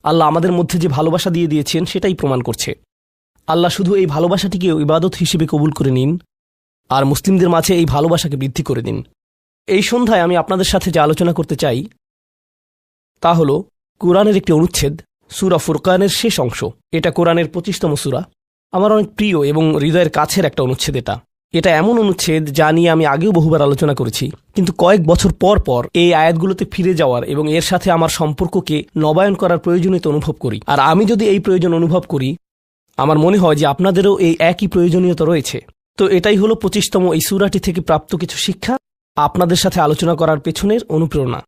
আল্লাহ আমাদের মধ্যে যে ভালোবাসা দিয়ে দিয়েছেন সেটাই প্রমাণ করছে। আল্লাহ শুধু এই ভালোবাসাটিকে ইবাদত হিসেবে কবুল করে নিন আর মুসলিমদের মাঝে এই ভালোবাসাকে বৃদ্ধি করে দিন। এই সন্ধ্যায় আমি আপনাদের সাথে যে আলোচনা করতে চাই তা হল কোরআনের একটি অনুচ্ছেদ, সূরা ফুরকানের শেষ অংশ। এটা কোরআনের 25তম সূরা। আমার অনেক প্রিয় এবং হৃদয়ের কাছের একটা অনুচ্ছেদ। এটা এমন অনুচ্ছেদ যা নিয়ে আমি আগেও বহুবার আলোচনা করেছি, কিন্তু কয়েক বছর পর পর এই আয়াতগুলোতে ফিরে যাওয়ার এবং এর সাথে আমার সম্পর্ককে নবায়ন করার প্রয়োজনীয়তা অনুভব করি। আর আমি যদি এই প্রয়োজন অনুভব করি, আমার মনে হয় যে আপনাদেরও এই একই প্রয়োজনীয়তা রয়েছে। তো এটাই হলো 25তম এই সূরাটি থেকে প্রাপ্ত কিছু শিক্ষা, আপনাদের সাথে আলোচনা করার পেছনের অনুপ্রেরণা।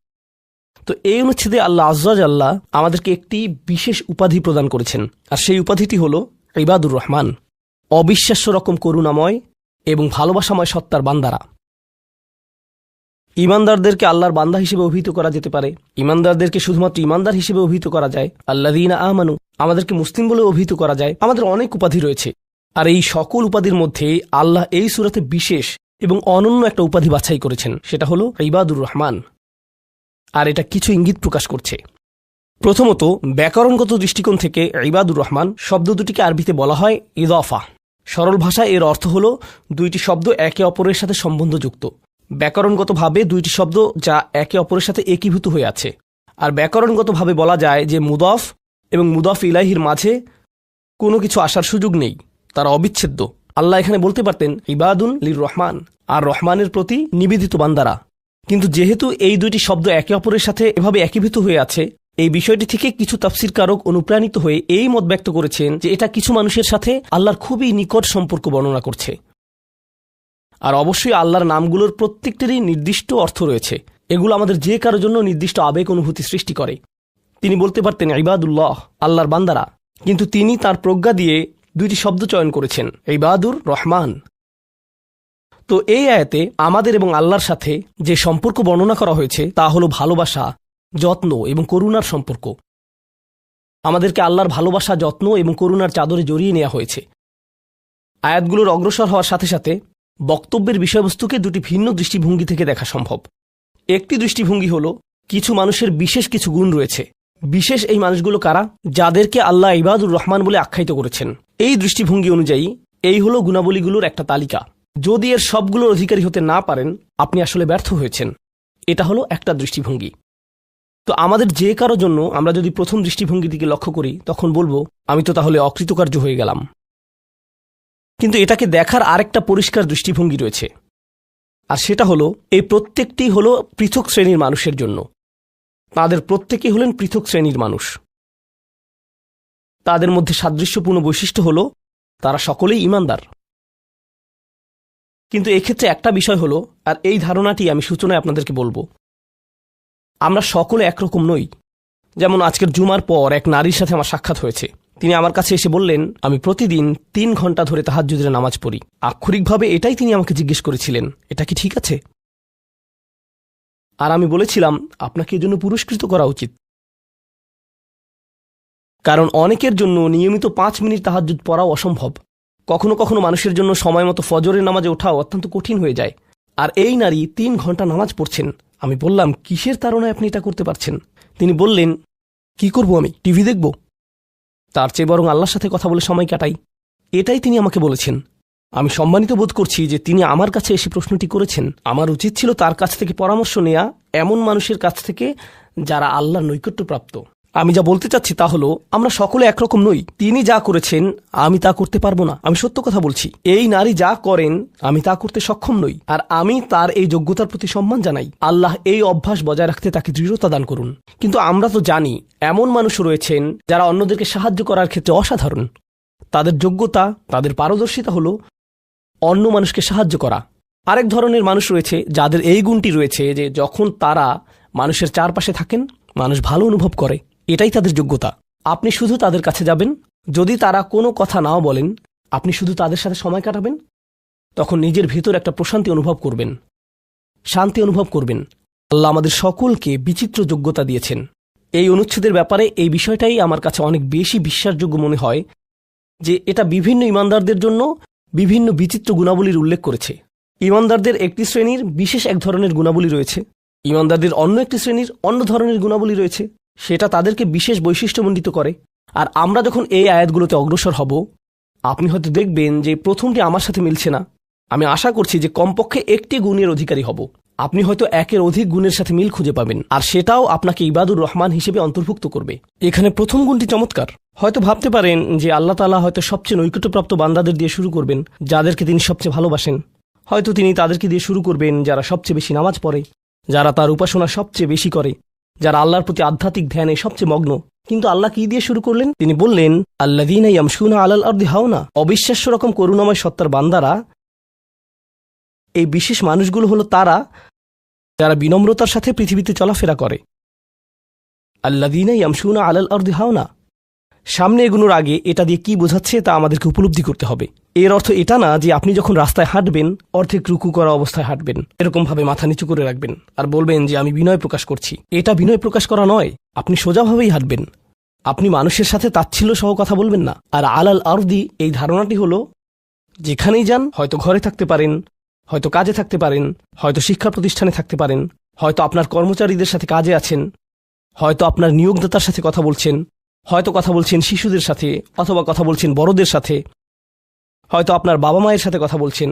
তো এই অনুচ্ছেদে আল্লাহ আজ্জা জাল্লা আমাদেরকে একটি বিশেষ উপাধি প্রদান করেছেন, আর সেই উপাধিটি হল ইবাদুর রহমান, অবিশ্বাস্য রকম করুণাময় এবং ভালোবাসাময় সত্তার বান্দারা। ইমানদারদেরকে আল্লাহর বান্দা হিসেবে অভিহিত করা যেতে পারে, ইমানদারদেরকে শুধুমাত্র ইমানদার হিসেবে অভিহিত করা যায়, আল্লাযীনা আমানু আমাদেরকে মুসলিম বলে অভিহিত করা যায়। আমাদের অনেক উপাধি রয়েছে, আর এই সকল উপাধির মধ্যে আল্লাহ এই সূরাতে বিশেষ এবং অনন্য একটা উপাধি বাছাই করেছেন, সেটা হলো ইবাদুর রহমান। আর এটা কিছু ইঙ্গিত প্রকাশ করছে। প্রথমত, ব্যাকরণগত দৃষ্টিকোণ থেকে ইবাদুর রহমান শব্দ দুটিকে আরবিতে বলা হয় ইদাফা। সরল ভাষায় এর অর্থ হল দুইটি শব্দ একে অপরের সাথে সম্বন্ধযুক্ত। ব্যাকরণগতভাবে দুইটি শব্দ যা একে অপরের সাথে একীভূত হয়ে আছে। আর ব্যাকরণগতভাবে বলা যায় যে মুদাফ এবং মুদাফ ইলাইহির মাঝে কোনো কিছু আসার সুযোগ নেই, তারা অবিচ্ছেদ্য। আল্লাহ এখানে বলতে পারতেন ইবাদুন লির রহমান, আর রহমানের প্রতি নিবেদিত বান্দারা। কিন্তু যেহেতু এই দুইটি শব্দ একে অপরের সাথে এভাবে একীভূত হয়ে আছে, এই বিষয়টি থেকে কিছু তাফসীরকারক অনুপ্রাণিত হয়ে এই মত ব্যক্ত করেছেন যে এটা কিছু মানুষের সাথে আল্লাহর খুবই নিকট সম্পর্ক বর্ণনা করছে। আর অবশ্যই আল্লাহর নামগুলোর প্রত্যেকটিরই নির্দিষ্ট অর্থ রয়েছে, এগুলো আমাদের যে কারো জন্য নির্দিষ্ট আবেগ অনুভূতি সৃষ্টি করে। তিনি বলতে পারতেন ইবাদুল্লাহ, আল্লাহর বান্দারা, কিন্তু তিনি তার প্রজ্ঞা দিয়ে দুইটি শব্দ চয়ন করেছেন, ইবাদুর রহমান। তো এই আয়াতে আমাদের এবং আল্লাহর সাথে যে সম্পর্ক বর্ণনা করা হয়েছে তা হলো ভালোবাসা, যত্ন এবং করুণার সম্পর্ক। আমাদেরকে আল্লাহর ভালোবাসা, যত্ন এবং করুণার চাদরে জড়িয়ে নেওয়া হয়েছে। আয়াতগুলোর অগ্রসর হওয়ার সাথে সাথে বক্তব্যের বিষয়বস্তুকে দুটি ভিন্ন দৃষ্টিভঙ্গি থেকে দেখা সম্ভব। একটি দৃষ্টিভঙ্গি হল কিছু মানুষের বিশেষ কিছু গুণ রয়েছে। বিশেষ এই মানুষগুলো কারা? যাদেরকে আল্লাহ ইবাদুর রহমান বলে আখ্যায়িত করেছেন। এই দৃষ্টিভঙ্গি অনুযায়ী এই হলো গুণাবলীগুলোর একটা তালিকা। যদি এর সবগুলোর অধিকারী হতে না পারেন, আপনি আসলে ব্যর্থ হয়েছেন। এটা হলো একটা দৃষ্টিভঙ্গি। তো আমাদের যে কারো জন্য আমরা যদি প্রথম দৃষ্টিভঙ্গির দিকে লক্ষ্য করি, তখন বলবো আমি তো তাহলে অকৃতকার্য হয়ে গেলাম। কিন্তু এটাকে দেখার আরেকটা পরিষ্কার দৃষ্টিভঙ্গি রয়েছে, আর সেটা হলো এই প্রত্যেকটি হলো পৃথক শ্রেণীর মানুষের জন্য। তাদের প্রত্যেকেই হলেন পৃথক শ্রেণীর মানুষ। তাদের মধ্যে সাদৃশ্যপূর্ণ বৈশিষ্ট্য হলো তারা সকলেই ঈমানদার। কিন্তু এক্ষেত্রে একটা বিষয় হলো, আর এই ধারণাটি আমি সূচনায় আপনাদেরকে বলবো, আমরা সকলে একরকম নই। যেমন আজকের জুমার পর এক নারীর সাথে আমার সাক্ষাৎ হয়েছে। তিনি আমার কাছে এসে বললেন, আমি প্রতিদিন 3 ঘন্টা ধরে তাহাজ্জুদের নামাজ পড়ি। আক্ষরিকভাবে এটাই তিনি আমাকে জিজ্ঞেস করেছিলেন, এটা কি ঠিক আছে? আর আমি বলেছিলাম, আপনাকে এজন্য পুরস্কৃত করা উচিত, কারণ অনেকের জন্য নিয়মিত 5 মিনিট তাহাজ্জুদ পড়াও অসম্ভব। কখনো কখনো মানুষের জন্য সময় মতো ফজরের নামাজে ওঠাও অত্যন্ত কঠিন হয়ে যায়। আর এই নারী 3 ঘন্টা নামাজ পড়ছেন। আমি বললাম, কিসের তাড়নায় আপনি এটা করতে পারছেন? তিনি বললেন, কি করব আমি, টিভি দেখব? তার চেয়ে বরং আল্লাহর সাথে কথা বলে সময় কাটাই। এটাই তিনি আমাকে বলেছেন। আমি সম্মানিত বোধ করছি যে তিনি আমার কাছে এসে প্রশ্নটি করেছেন। আমার উচিত ছিল তার কাছ থেকে পরামর্শ নেয়া, এমন মানুষের কাছ থেকে যারা আল্লাহর নৈকট্যপ্রাপ্ত। আমি যা বলতে চাচ্ছি তা হলো, আমরা সকলে একরকম নই। তিনি যা করেছেন আমি তা করতে পারবো না। আমি সত্য কথা বলছি। এই নারী যা করেন আমি তা করতে সক্ষম নই, আর আমি তার এই যোগ্যতার প্রতি সম্মান জানাই। আল্লাহ এই অভ্যাস বজায় রাখতে তাকে দৃঢ়তা দান করুন। কিন্তু আমরা তো জানি এমন মানুষ রয়েছেন যারা অন্যদেরকে সাহায্য করার ক্ষেত্রে অসাধারণ। তাদের যোগ্যতা, তাদের পারদর্শিতা হলো অন্য মানুষকে সাহায্য করা। আরেক ধরনের মানুষ রয়েছে যাদের এই গুণটি রয়েছে যে যখন তারা মানুষের চারপাশে থাকেন, মানুষ ভালো অনুভব করে। এটাই তাদের যোগ্যতা। আপনি শুধু তাদের কাছে যাবেন, যদি তারা কোনো কথা নাও বলেন, আপনি শুধু তাদের সাথে সময় কাটাবেন, তখন নিজের ভিতর একটা প্রশান্তি অনুভব করবেন, শান্তি অনুভব করবেন। আল্লাহ আমাদের সকলকে বিচিত্র যোগ্যতা দিয়েছেন। এই অনুচ্ছেদের ব্যাপারে এই বিষয়টাই আমার কাছে অনেক বেশি বিশ্বাসযোগ্য মনে হয় যে এটা বিভিন্ন ঈমানদারদের জন্য বিভিন্ন বিচিত্র গুণাবলীর উল্লেখ করেছে। ঈমানদারদের একটি শ্রেণীর বিশেষ এক ধরনের গুণাবলী রয়েছে, ঈমানদারদের অন্য একটি শ্রেণীর অন্য ধরনের গুণাবলী রয়েছে। সেটা তাদেরকে বিশেষ বৈশিষ্ট্যমণ্ডিত করে। আর আমরা যখন এই আয়াতগুলোতে অগ্রসর হব, আপনি হয়তো দেখবেন যে প্রথমটি আমার সাথে মিলছে না। আমি আশা করছি যে কমপক্ষে একটি গুণের অধিকারী হব। আপনি হয়তো একের অধিক গুণের সাথে মিল খুঁজে পাবেন, আর সেটাও আপনাকে ইবাদুর রহমান হিসেবে অন্তর্ভুক্ত করবে। এখানে প্রথম গুণটি চমৎকার। হয়তো ভাবতে পারেন যে আল্লাহ তাআলা হয়তো সবচেয়ে নৈকট্যপ্রাপ্ত বান্দাদের দিয়ে শুরু করবেন, যাদেরকে তিনি সবচেয়ে ভালোবাসেন। হয়তো তিনি তাদেরকে দিয়ে শুরু করবেন যারা সবচেয়ে বেশি নামাজ পড়ে, যারা তার উপাসনা সবচেয়ে বেশি করে, যারা আল্লাহর প্রতি আধ্যাত্মিক ধ্যানে সবচেয়ে মগ্ন। কিন্তু আল্লাহ কি দিয়ে শুরু করলেন? তিনি বললেন, আল্লাযীনা ইয়ামশুনা আলাল আরদি হাওনা। অবিশ্বাস্য রকম করুণাময় সত্তার বান্দারা, এই বিশেষ মানুষগুলো হলো তারা যারা বিনম্রতার সাথে পৃথিবীতে চলাফেরা করে। আল্লাযীনা ইয়ামশুনা আলাল আরদি হাওনা। সামনে এগুনোর আগে এটা দিয়ে কি বোঝাচ্ছে তা আমাদেরকে উপলব্ধি করতে হবে। এর অর্থ এটা না যে আপনি যখন রাস্তায় হাঁটবেন অর্ধেক রুকু করা অবস্থায় হাঁটবেন, এরকমভাবে মাথা নিচু করে রাখবেন আর বলবেন যে আমি বিনয় প্রকাশ করছি। এটা বিনয় প্রকাশ করা নয়। আপনি সোজাভাবেই হাঁটবেন। আপনি মানুষের সাথে তাচ্ছিল্য সহ কথা বলবেন না। আর আলাল আরদি, এই ধারণাটি হলো যেখানেই যান, হয়তো ঘরে থাকতে পারেন, হয়তো কাজে থাকতে পারেন, হয়তো শিক্ষা প্রতিষ্ঠানে থাকতে পারেন, হয়তো আপনার কর্মচারীদের সাথে কাজে আছেন, হয়তো আপনার নিয়োগদাতার সাথে কথা বলছেন, হয়তো কথা বলছেন শিশুদের সাথে, অথবা কথা বলছেন বড়দের সাথে, হয়তো আপনার বাবা মায়ের সাথে কথা বলছেন,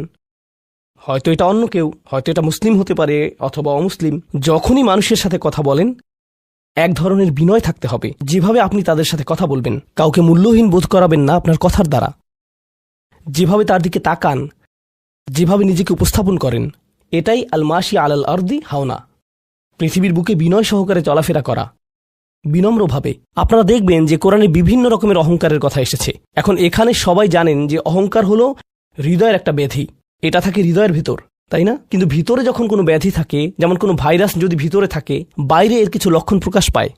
হয়তো এটা অন্য কেউ, হয়তো এটা মুসলিম হতে পারে অথবা অমুসলিম। যখনই মানুষের সাথে কথা বলেন এক ধরনের বিনয় থাকতে হবে। যেভাবে আপনি তাদের সাথে কথা বলবেন, কাউকে মূল্যহীন বোধ করাবেন না আপনার কথার দ্বারা। যেভাবে তার দিকে তাকান, যেভাবে নিজেকে উপস্থাপন করেন, এটাই আল মাশি আলাল আরদি হাওনা। পৃথিবীর বুকে বিনয় সহকারে চলাফেরা করা, বিনম্রভাবে। আপনারা দেখবেন যে কোরআনে বিভিন্ন রকমের অহংকারের কথা এসেছে। এখন এখানে সবাই জানেন যে অহংকার হলো হৃদয়ের একটা ব্যাধি। এটা থাকে হৃদয়ের ভিতর, তাই না? কিন্তু ভিতরে যখন কোনো ব্যাধি থাকে, যেমন কোনো ভাইরাস যদি ভিতরে থাকে, বাইরে এর কিছু লক্ষণ প্রকাশ পায়,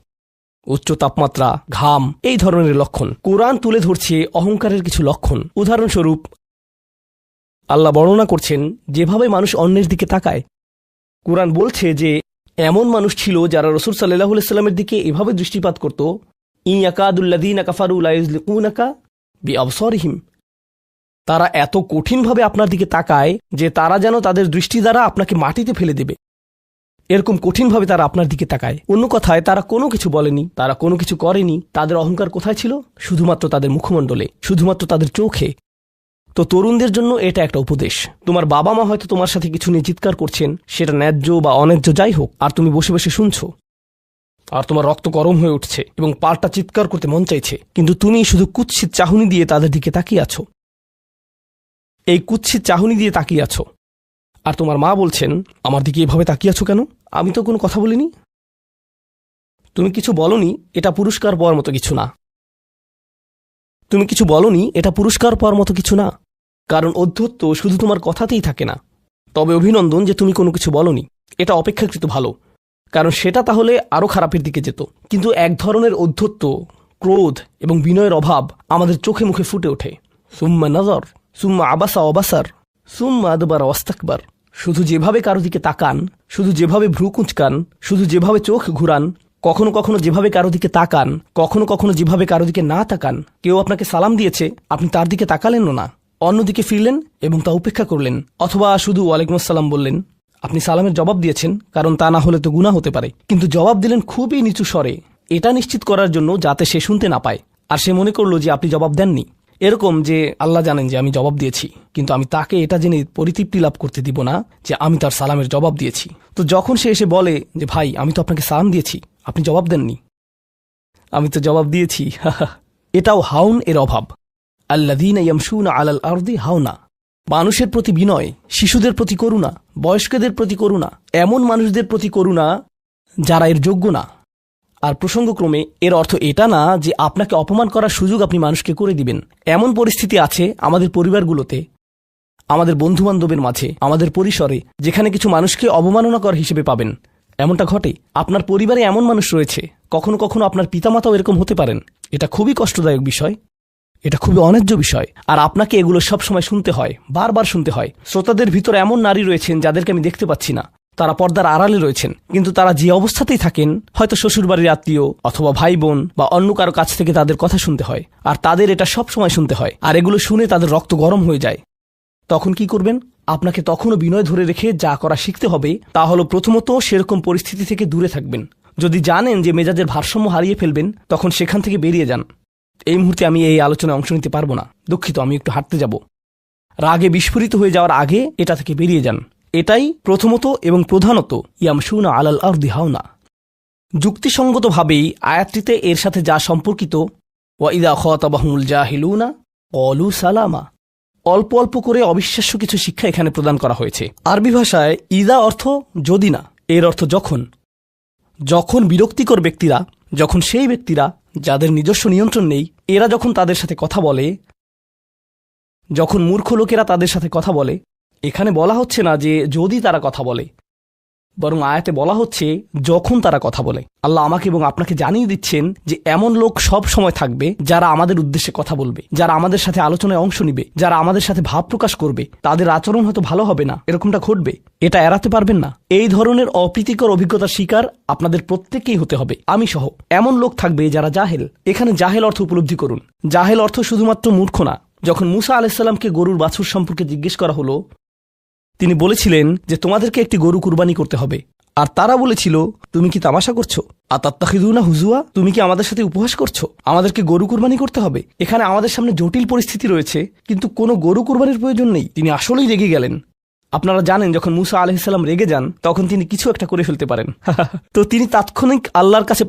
উচ্চ তাপমাত্রা, ঘাম, এই ধরনের লক্ষণ। কোরআন তুলে ধরছে অহংকারের কিছু লক্ষণ। উদাহরণস্বরূপ আল্লাহ বর্ণনা করছেন যেভাবে মানুষ অন্যের দিকে তাকায়। কোরআন বলছে যে এমন মানুষ ছিল যারা রাসূল সাল্লাল্লাহু আলাইহি সাল্লামের দিকে এভাবে দৃষ্টিপাত করত, ইয়াকাদুল্লাযীনা কাফারু লা ইউযলিকুনাকা বিআবসারিহিম। তারা এত কঠিনভাবে আপনার দিকে তাকায় যে তারা যেন তাদের দৃষ্টি দ্বারা আপনাকে মাটিতে ফেলে দেবে। এরকম কঠিনভাবে তারা আপনার দিকে তাকায়। অন্য কথায়, তারা কোনো কিছু বলেনি, তারা কোনো কিছু করেনি। তাদের অহংকার কোথায় ছিল? শুধুমাত্র তাদের মুখমণ্ডলে, শুধুমাত্র তাদের চোখে। তো তরুণদের জন্য এটা একটা উপদেশ। তোমার বাবা মা হয়তো তোমার সাথে কিছু নিয়ে চিৎকার করছেন, সেটা ন্যায্য বা অন্যায্য যাই হোক, আর তুমি বসে বসে শুনছো, আর তোমার রক্ত গরম হয়ে উঠছে এবং পাল্টা চিৎকার করতে মন চাইছে, কিন্তু তুমি শুধু কুৎসিত চাহনি দিয়ে তাদের দিকে তাকিয়ে আছো। এই কুৎসিত চাহনি দিয়ে তাকিয়ে আছো, আর তোমার মা বলছেন, আমার দিকে এভাবে তাকিয়ে আছো কেন? আমি তো কোনো কথা বলিনি। তুমি কিছু বলনি, এটা পুরস্কার পাওয়ার মতো কিছু না। তুমি কিছু বলনি, এটা পুরস্কার পাওয়ার মতো কিছু না। কারণ অধ্যত্ব শুধু তোমার কথাতেই থাকে না। তবে অভিনন্দন যে তুমি কোনো কিছু বলনি, এটা অপেক্ষাকৃত ভালো, কারণ সেটা তাহলে আরও খারাপের দিকে যেত। কিন্তু এক ধরনের অধ্যত্ব, ক্রোধ এবং বিনয়ের অভাব আমাদের চোখে মুখে ফুটে ওঠে। সুম্মা নজর, সুম্মা আবাসা অবাসার, সুম্মা আদবার ওয়াস্তাকবার। শুধু যেভাবে কারো দিকে তাকান, শুধু যেভাবে ভ্রু কুঁচকান, শুধু যেভাবে চোখ ঘুরান, কখনো কখনো যেভাবে কারো দিকে তাকান, কখনো কখনো যেভাবে কারো দিকে না তাকান। কেউ আপনাকে সালাম দিয়েছে, আপনি তার দিকে তাকালেন না, অন্যদিকে ফিরলেন এবং তা উপেক্ষা করলেন, অথবা শুধু ওয়ালাইকুম আসসালাম বললেন। আপনি সালামের জবাব দিয়েছেন, কারণ তা না হলে তো গুনাহ হতে পারে, কিন্তু জবাব দিলেন খুবই নিচু স্বরে, এটা নিশ্চিত করার জন্য যাতে সে শুনতে না পায়, আর সে মনে করলো যে আপনি জবাব দেননি। এরকম যে আল্লাহ জানেন যে আমি জবাব দিয়েছি, কিন্তু আমি তাকে এটা জেনে পরিতৃপ্তি লাভ করতে দিব না যে আমি তার সালামের জবাব দিয়েছি। তো যখন সে এসে বলে যে ভাই, আমি তো আপনাকে সালাম দিয়েছি, আপনি জবাব দেননি, আমি তো জবাব দিয়েছি, এটাও হাউন এর অভাব। আল্লাযীনা ইয়ামশুনা আলাল আরদি হাওনা। মানুষের প্রতি বিনয়, শিশুদের প্রতি করুণা, বয়স্কদের প্রতি করুণা, এমন মানুষদের প্রতি করুণা যারা এর যোগ্য না। আর প্রসঙ্গক্রমে এর অর্থ এটা না যে আপনাকে অপমান করার সুযোগ আপনি মানুষকে করে দিবেন। এমন পরিস্থিতি আছে আমাদের পরিবারগুলোতে, আমাদের বন্ধুবান্ধবের মাঝে, আমাদের পরিসরে, যেখানে কিছু মানুষকে অবমাননাকর হিসেবে পাবেন। এমনটা ঘটে। আপনার পরিবারে এমন মানুষ রয়েছে, কখনো কখনো আপনার পিতামাতাও এরকম হতে পারেন। এটা খুবই কষ্টদায়ক বিষয়, এটা খুবই অন্যায্য বিষয়, আর আপনাকে এগুলো সবসময় শুনতে হয়, বারবার শুনতে হয়। শ্রোতাদের ভিতরে এমন নারী রয়েছেন যাদেরকে আমি দেখতে পাচ্ছি না, তারা পর্দার আড়ালে রয়েছেন, কিন্তু তারা যে অবস্থাতেই থাকেন, হয়তো শ্বশুরবাড়ির আত্মীয় অথবা ভাই বোন বা অন্য কারো কাছ থেকে তাদের কথা শুনতে হয়, আর তাদের এটা সব সময় শুনতে হয়, আর এগুলো শুনে তাদের রক্ত গরম হয়ে যায়। তখন কি করবেন? আপনাকে তখনও বিনয় ধরে রেখে যা করা শিখতে হবে তা হলো প্রথমত সেরকম পরিস্থিতি থেকে দূরে থাকবেন। যদি জানেন যে মেজাজের ভারসাম্য হারিয়ে ফেলবেন, তখন সেখান থেকে বেরিয়ে যান। এই মুহূর্তে আমি এই আলোচনায় অংশ নিতে পারবো না, দুঃখিত, আমি একটু হাঁটতে যাব। রাগে বিস্ফোরিত হয়ে যাওয়ার আগে এটা থেকে বেরিয়ে যান। এটাই প্রথমত এবং প্রধানত ইয়ামশুনা আলাল আরদি হাওনা। যুক্তিসঙ্গতভাবেই আয়াতটিতে এর সাথে যা সম্পর্কিত, ওয়া ইযা খাতাবাহুমুল জাহিলুনা ক্বালু সালামা, অল্প অল্প করে অবিশ্বাস্য কিছু শিক্ষা এখানে প্রদান করা হয়েছে। আরবি ভাষায় ইদা অর্থ যদি না, এর অর্থ যখন। যখন বিরক্তিকর ব্যক্তিরা, যখন সেই ব্যক্তিরা যাদের নিজস্ব নিয়ন্ত্রণ নেই, এরা যখন তাদের সাথে কথা বলে, যখন মূর্খ লোকেরা তাদের সাথে কথা বলে, এখানে বলা হচ্ছে না যে যদি তারা কথা বলে, বরং আয়াতে বলা হচ্ছে যখন তারা কথা বলে। আল্লাহ আমাকে এবং আপনাকে জানিয়ে দিচ্ছেন যে এমন লোক সব সময় থাকবে যারা আমাদের উদ্দেশ্যে কথা বলবে, যারা আমাদের সাথে আলোচনায় অংশ নিবে, যারা আমাদের সাথে ভাব প্রকাশ করবে। তাদের আচরণ হয়তো ভালো হবে না, এরকমটা ঘটবে, এটা এড়াতে পারবেন না। এই ধরনের অপ্রীতিকর অভিজ্ঞতার শিকার আপনাদের প্রত্যেককেই হতে হবে, আমি সহ। এমন লোক থাকবে যারা জাহেল। এখানে জাহেল অর্থ উপলব্ধি করুন। জাহেল অর্থ শুধুমাত্র মূর্খ না। যখন মুসা আলাইহিসসালামকে গরুর বাছুর সম্পর্কে জিজ্ঞেস করা হলো, তিনি বলেছিলেন যে তোমাদেরকে একটি গরু কুরবানি করতে হবে। আর তারা বলেছিল, তুমি কি তামাশা করছো? আতাত্তাখিযুনা হুজুয়া, তুমি কি আমাদের সাথে উপহাস করছো? আমাদেরকে গরু কুরবানি করতে হবে? এখানে আমাদের সামনে জটিল পরিস্থিতি রয়েছে, কিন্তু কোনো গরু কুরবানির প্রয়োজন নেই। তিনি আসলেই রেগে গেলেন। আপনারা জানেন যখন মুসা আলাইহিসসালাম রেগে যান, তখন তিনি কিছু একটা করে ফেলতে পারেন। তো তিনি তৎক্ষণাৎ আল্লাহর কাছে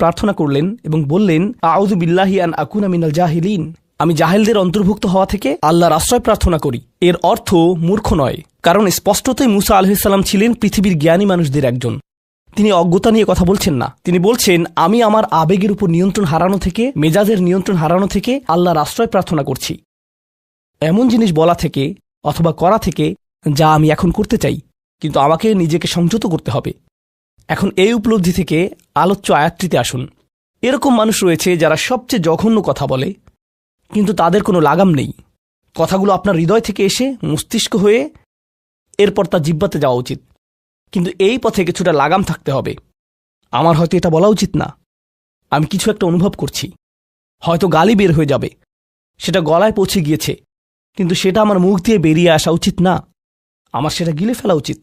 প্রার্থনা করলেন এবং বললেন, আউযু বিল্লাহি আন আকুনা মিনাল জাহিলিন, আমি জাহেলদের অন্তর্ভুক্ত হওয়া থেকে আল্লাহর আশ্রয় প্রার্থনা করি। এর অর্থ মূর্খ নয়, কারণ স্পষ্টতই মুসা আলাইহিসসালাম ছিলেন পৃথিবীর জ্ঞানী মানুষদের একজন। তিনি অজ্ঞতা নিয়ে কথা বলছেন না। তিনি বলছেন, আমি আমার আবেগের উপর নিয়ন্ত্রণ হারানো থেকে, মেজাজের নিয়ন্ত্রণ হারানো থেকে আল্লাহর আশ্রয় প্রার্থনা করছি, এমন জিনিস বলা থেকে অথবা করা থেকে যা আমি এখন করতে চাই, কিন্তু আমাকে নিজেকে সংযত করতে হবে। এখন এই উপলব্ধি থেকে আলোচ্য আয়াতটিতে আসুন। এরকম মানুষ রয়েছে যারা সবচেয়ে জঘন্য কথা বলে, কিন্তু তাদের কোনো লাগাম নেই। কথাগুলো আপনার হৃদয় থেকে এসে মস্তিষ্ক হয়ে এরপর তা জিহ্বাতে যাওয়া উচিত, কিন্তু এই পথে কিছুটা লাগাম থাকতে হবে। আমার হয়তো এটা বলা উচিত না, আমি কিছু একটা অনুভব করছি, হয়তো গালি বের হয়ে যাবে, সেটা গলায় পৌঁছে গিয়েছে, কিন্তু সেটা আমার মুখ দিয়ে বেরিয়ে আসা উচিত না, আমার সেটা গিলে ফেলা উচিত।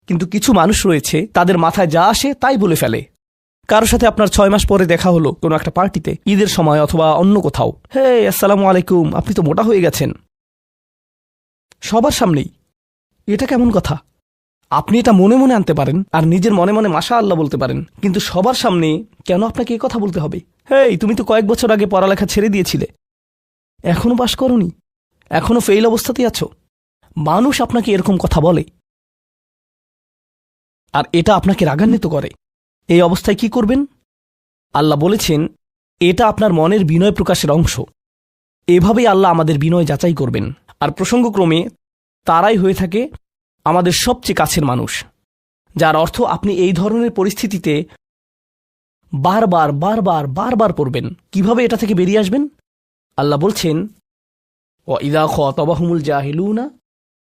কিন্তু কিছু মানুষ রয়েছে, তাদের মাথায় যা আসে তাই বলে ফেলে। কারোর সাথে আপনার 6 মাস পরে দেখা হলো কোনো একটা পার্টিতে, ঈদের সময় অথবা অন্য কোথাও, হে আসসালামু আলাইকুম, আপনি তো মোটা হয়ে গেছেন, সবার সামনেই। এটা কেমন কথা? আপনি এটা মনে মনে আনতে পারেন আর নিজের মনে মনে মাশা আল্লাহ বলতে পারেন, কিন্তু সবার সামনে কেন আপনাকে এই কথা বলতে হবে? হেই, তুমি তো কয়েক বছর আগে পড়ালেখা ছেড়ে দিয়েছিলে, এখনো পাশ করনি, এখনো ফেইল অবস্থাতেই আছো। মানুষ আপনাকে এরকম কথা বলে আর এটা আপনাকে রাগান্বিত করে। এই অবস্থায় কি করবেন? আল্লাহ বলেছেন, এটা আপনার মনের বিনয় প্রকাশের অংশ। এভাবেই আল্লাহ আমাদের বিনয় যাচাই করবেন। আর প্রসঙ্গক্রমে তারাই হয়ে থাকে আমাদের সবচেয়ে কাছের মানুষ, যার অর্থ আপনি এই ধরনের পরিস্থিতিতে বারবার বারবার বারবার পড়বেন। কিভাবে এটা থেকে বেরিয়ে আসবেন? আল্লাহ বলছেন, ওয়া ইযা খাতাবাহুমুল জাহিলুনা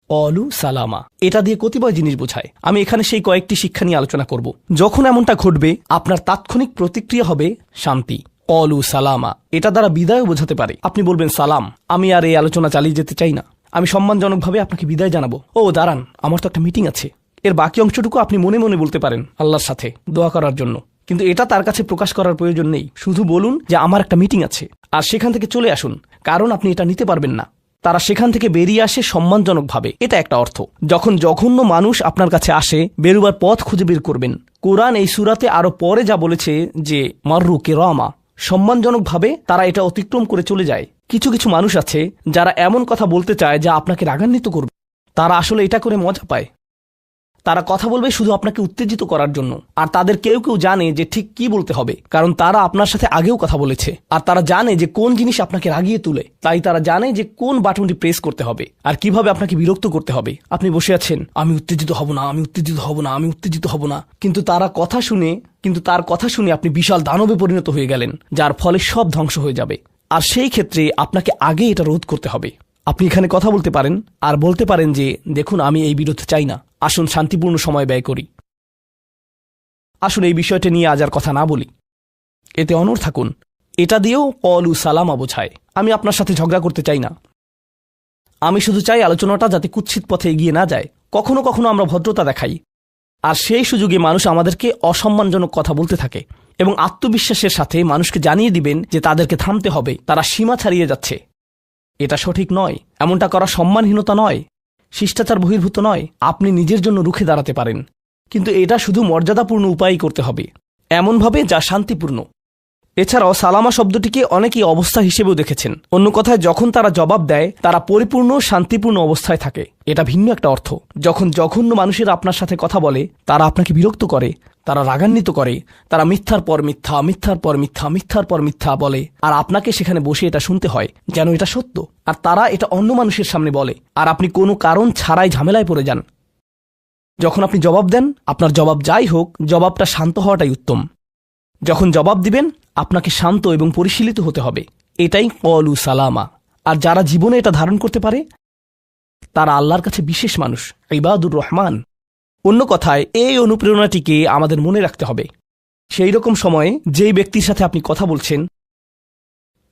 ক্বালু সালামা। এটা দিয়ে কতিপয় জিনিস বোঝায়। আমি এখানে সেই কয়েকটি শিক্ষা নিয়ে আলোচনা করব। যখন এমনটা ঘটবে, আপনার তাৎক্ষণিক প্রতিক্রিয়া হবে শান্তি, ক্বালু সালামা। এটা দ্বারা বিদায় বোঝাতে পারে। আপনি বলবেন, সালাম, আমি আর এই আলোচনা চালিয়ে যেতে চাই না, আমি সম্মানজনকভাবে আপনাকে বিদায় জানাবো। ও দাঁড়ান, আমার তো একটা মিটিং আছে। এর বাকি অংশটুকু আপনি মনে মনে বলতে পারেন আল্লাহর সাথে দোয়া করার জন্য, কিন্তু এটা তার কাছে প্রকাশ করার প্রয়োজন নেই। শুধু বলুন যে আমার একটা মিটিং আছে, আর সেখান থেকে চলে আসুন, কারণ আপনি এটা নিতে পারবেন না। তারা সেখান থেকে বেরিয়ে আসে সম্মানজনকভাবে, এটা একটা অর্থ। যখন জঘন্য মানুষ আপনার কাছে আসে, বেরুবার পথ খুঁজে বের করবেন। কোরআন এই সূরাতে আরো পরে যা বলেছে যে মাররু কিরামা, সম্মানজনকভাবে তারা এটা অতিক্রম করে চলে যায়। কিছু কিছু মানুষ আছে যারা এমন কথা বলতে চায় যা আপনাকে রাগান্বিত করবে। তারা আসলে এটা করে মজা পায়। তারা কথা বলবে শুধু আপনাকে উত্তেজিত করার জন্য। আর তাদের কেউ কেউ জানে যে ঠিক কি বলতে হবে, কারণ তারা আপনার সাথে আগেও কথা বলেছে। আর তারা জানে যে কোন জিনিস আপনাকে রাগিয়ে তুলে, তাই তারা জানে যে কোন বাটনটি প্রেস করতে হবে আর কিভাবে আপনাকে বিরক্ত করতে হবে। আপনি বসে আছেন, আমি উত্তেজিত হব না, আমি উত্তেজিত হব না, আমি উত্তেজিত হব না, কিন্তু তার কথা শুনে আপনি বিশাল দানবে পরিণত হয়ে গেলেন, যার ফলে সব ধ্বংস হয়ে যাবে। আর সেই ক্ষেত্রে আপনাকে আগে এটা রোধ করতে হবে। আপনি এখানে কথা বলতে পারেন আর বলতে পারেন যে, দেখুন, আমি এই বিরোধ চাই না, আসুন শান্তিপূর্ণ সময় ব্যয় করি, আসুন এই বিষয়টা নিয়ে আজ আর কথা না বলি, এতে অনড় থাকুন। এটা দিয়েও ক্বালু সালামা বোঝায়। আমি আপনার সাথে ঝগড়া করতে চাই না, আমি শুধু চাই আলোচনাটা যাতে কুৎসিত পথে এগিয়ে না যায়। কখনো কখনো আমরা ভদ্রতা দেখাই, আর সেই সুযোগে মানুষ আমাদেরকে অসম্মানজনক কথা বলতে থাকে এবং আত্মবিশ্বাসের সাথে মানুষকে জানিয়ে দিবেন যে তাদেরকে থামতে হবে, তারা সীমা ছাড়িয়ে যাচ্ছে। এটা সঠিক নয়, এমনটা করা সম্মানহীনতা নয়, শিষ্টাচার বহির্ভূত নয়। আপনি নিজের জন্য রুখে দাঁড়াতে পারেন, কিন্তু এটা শুধু মর্যাদাপূর্ণ উপায়ই করতে হবে, এমনভাবে যা শান্তিপূর্ণ। এছাড়াও সালামা শব্দটিকে অনেকেই অবস্থা হিসেবেও দেখেছেন। অন্য কথায়, যখন তারা জবাব দেয় তারা পরিপূর্ণ শান্তিপূর্ণ অবস্থায় থাকে, এটা ভিন্ন একটা অর্থ। যখন জঘন্য মানুষেরা আপনার সাথে কথা বলে, তারা আপনাকে বিরক্ত করে, তারা রাগান্বিত করে, তারা মিথ্যার পর মিথ্যা, মিথ্যার পর মিথ্যা, মিথ্যার পর মিথ্যা বলে, আর আপনাকে সেখানে বসে এটা শুনতে হয় যেন এটা সত্য, আর তারা এটা অন্য মানুষের সামনে বলে, আর আপনি কোনো কারণ ছাড়াই ঝামেলায় পড়ে যান। যখন আপনি জবাব দেন, আপনার জবাব যাই হোক, জবাবটা শান্ত হওয়াটাই উত্তম। যখন জবাব দিবেন, আপনাকে শান্ত এবং পরিশীলিত হতে হবে। এটাই কলু সালামা। আর যারা জীবনে এটা ধারণ করতে পারে, তারা আল্লাহর কাছে বিশেষ মানুষ, ইবাদুর রহমান। অন্য কথায়, এই অনুপ্রেরণাটিকে আমাদের মনে রাখতে হবে। সেই রকম সময়ে যেই ব্যক্তির সাথে আপনি কথা বলছেন,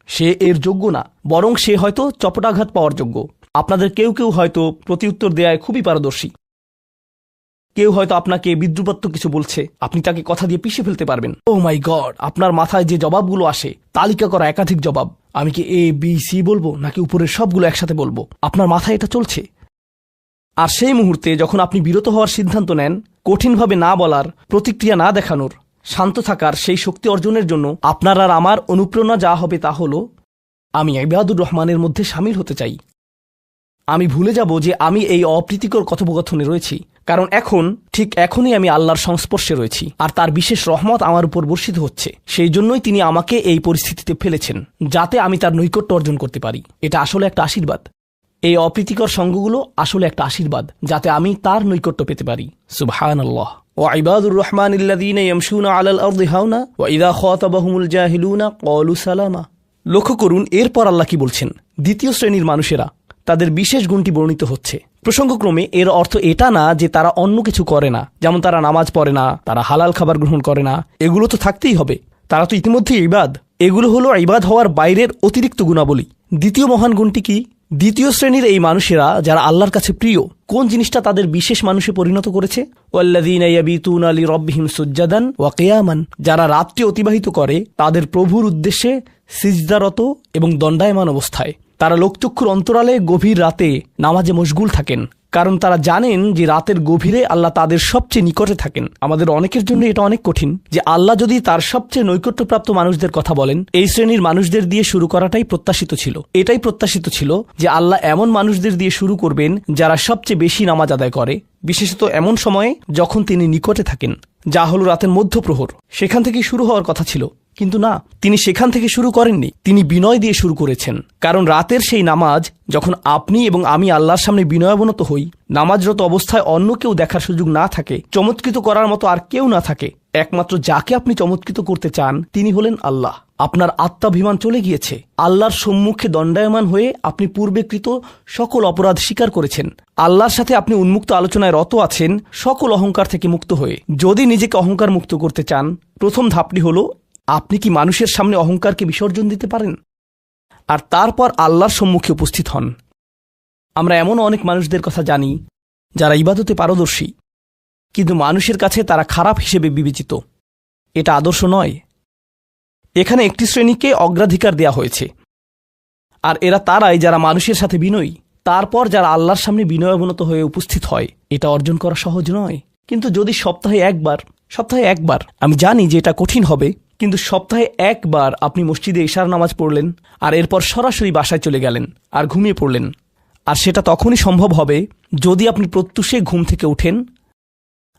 সে এর যোগ্য না, বরং সে হয়তো চপটাঘাত পাওয়ার যোগ্য। আপনাদের কেউ কেউ হয়তো প্রতিউত্তর দেয়ায় খুবই পারদর্শী, কেউ হয়তো আপনাকে বিদ্রুপাত্মক কিছু বলছে, আপনি তাকে কথা দিয়ে পিষে ফেলতে পারবেন। ও মাই গড, আপনার মাথায় যে জবাবগুলো আসে, তালিকা করা একাধিক জবাব, আমি কি এ বি সি বলবো নাকি উপরের সবগুলো একসাথে বলবো, আপনার মাথায় এটা চলছে। আর সেই মুহূর্তে যখন আপনি বিরত হওয়ার সিদ্ধান্ত নেন, কঠিনভাবে না বলার, প্রতিক্রিয়া না দেখানোর, শান্ত থাকার সেই শক্তি অর্জনের জন্য আপনার আর আমার অনুপ্রেরণা যা হবে তা হলো, আমি ইবাদুর রহমানের মধ্যে সামিল হতে চাই। আমি ভুলে যাব যে আমি এই অপ্রীতিকর কথোপকথনে রয়েছি, কারণ ঠিক এখনই আমি আল্লাহর সংস্পর্শে রয়েছি, আর তার বিশেষ রহমত আমার উপর বর্ষিত হচ্ছে। সেই জন্যই তিনি আমাকে এই পরিস্থিতিতে ফেলেছেন, যাতে আমি তার নৈকট্য অর্জন করতে পারি। এটা আসলে একটা আশীর্বাদ। এই অপ্রীতিকর সঙ্গগুলো আসলে একটা আশীর্বাদ, যাতে আমি তার নৈকট্য পেতে পারি। সুবহানাল্লাহ। ওয়াইবাদুর রহমানিল্লাযীনা ইয়ামশুনা আলাল আরদি হাওনা ওয়া ইযা খাতাবাহুমুল জাহিলুনা ক্বালু সালামা। লক্ষ্য করুন, এরপর আল্লাহ কি বলছেন। দ্বিতীয় শ্রেণীর মানুষেরা, তাদের বিশেষ গুণটি বর্ণিত হচ্ছে। প্রসঙ্গক্রমে এর অর্থ এটা না যে তারা অন্য কিছু করে না, যেমন তারা নামাজ পড়ে না, তারা হালাল খাবার গ্রহণ করে না। এগুলো তো থাকতেই হবে, তারা তো ইতিমধ্যে ইবাদ। এগুলো হলো ইবাদ হওয়ার বাইরের অতিরিক্ত গুণাবলী। দ্বিতীয় মহান গুণটি কি? দ্বিতীয় শ্রেণীর এই মানুষেরা যারা আল্লাহর কাছে প্রিয়, কোন জিনিসটা তাদের বিশেষ মানুষে পরিণত করেছে? ওয়াল্লাযীনা ইয়াবিতুনা লিরাব্বিহিম সুজ্জাদান ওয়া কিয়ামান। যারা রাত্রি অতিবাহিত করে তাদের প্রভুর উদ্দেশ্যে সিজদারত এবং দণ্ডায়মান অবস্থায়। তারা লোকচক্ষুর অন্তরালে গভীর রাতে নামাজে মশগুল থাকেন, কারণ তারা জানেন যে রাতের গভীরে আল্লাহ তাদের সবচেয়ে নিকটে থাকেন। আমাদের অনেকের জন্য এটা অনেক কঠিন যে আল্লাহ যদি তার সবচেয়ে নৈকট্যপ্রাপ্ত মানুষদের কথা বলেন, এই শ্রেণীর মানুষদের দিয়ে শুরু করাটাই প্রত্যাশিত ছিল। এটাই প্রত্যাশিত ছিল যে আল্লাহ এমন মানুষদের দিয়ে শুরু করবেন যারা সবচেয়ে বেশি নামাজ আদায় করে, বিশেষত এমন সময়ে যখন তিনি নিকটে থাকেন, যা হলো রাতের মধ্যপ্রহর। সেখান থেকেই শুরু হওয়ার কথা ছিল, কিন্তু না, তিনি সেখান থেকে শুরু করেননি। তিনি বিনয় দিয়ে শুরু করেছেন, কারণ রাতের সেই নামাজ যখন আপনি এবং আমি আল্লাহর সামনে বিনয়াবনত হই, নামাজরত অবস্থায় অন্য কেউ দেখার সুযোগ না থাকে, চমৎকৃত করার মতো আর কেউ না থাকে, একমাত্র যাকে আপনি চমৎকৃত করতে চান তিনি হলেন আল্লাহ। আপনার আত্মাভিমান চলে গিয়েছে, আল্লাহর সম্মুখে দণ্ডায়মান হয়ে আপনি পূর্বেকৃত সকল অপরাধ স্বীকার করেছেন। আল্লাহর সাথে আপনি উন্মুক্ত আলোচনায় রত আছেন, সকল অহংকার থেকে মুক্ত হয়ে। যদি নিজেকে অহংকার মুক্ত করতে চান, প্রথম ধাপটি হলো, আপনি কি মানুষের সামনে অহংকারকে বিসর্জন দিতে পারেন? আর তারপর আল্লাহর সম্মুখে উপস্থিত হন। আমরা এমন অনেক মানুষদের কথা জানি যারা ইবাদতে পারদর্শী, কিন্তু মানুষের কাছে তারা খারাপ হিসেবে বিবেচিত। এটা আদর্শ নয়। এখানে একটি শ্রেণীকে অগ্রাধিকার দেয়া হয়েছে, আর এরা তারাই যারা মানুষের সাথে বিনয়ী। তারপর যারা আল্লাহর সামনে বিনয়াবনত হয়ে উপস্থিত হয়। এটা অর্জন করা সহজ নয়, কিন্তু যদি সপ্তাহে একবার, আমি জানি যে এটা কঠিন হবে, কিন্তু সপ্তাহে একবার আপনি মসজিদে ইশার নামাজ পড়লেন, আর এরপর সরাসরি বাসায় চলে গেলেন আর ঘুমিয়ে পড়লেন। আর সেটা তখনই সম্ভব হবে যদি আপনি প্রত্যুষে ঘুম থেকে উঠেন,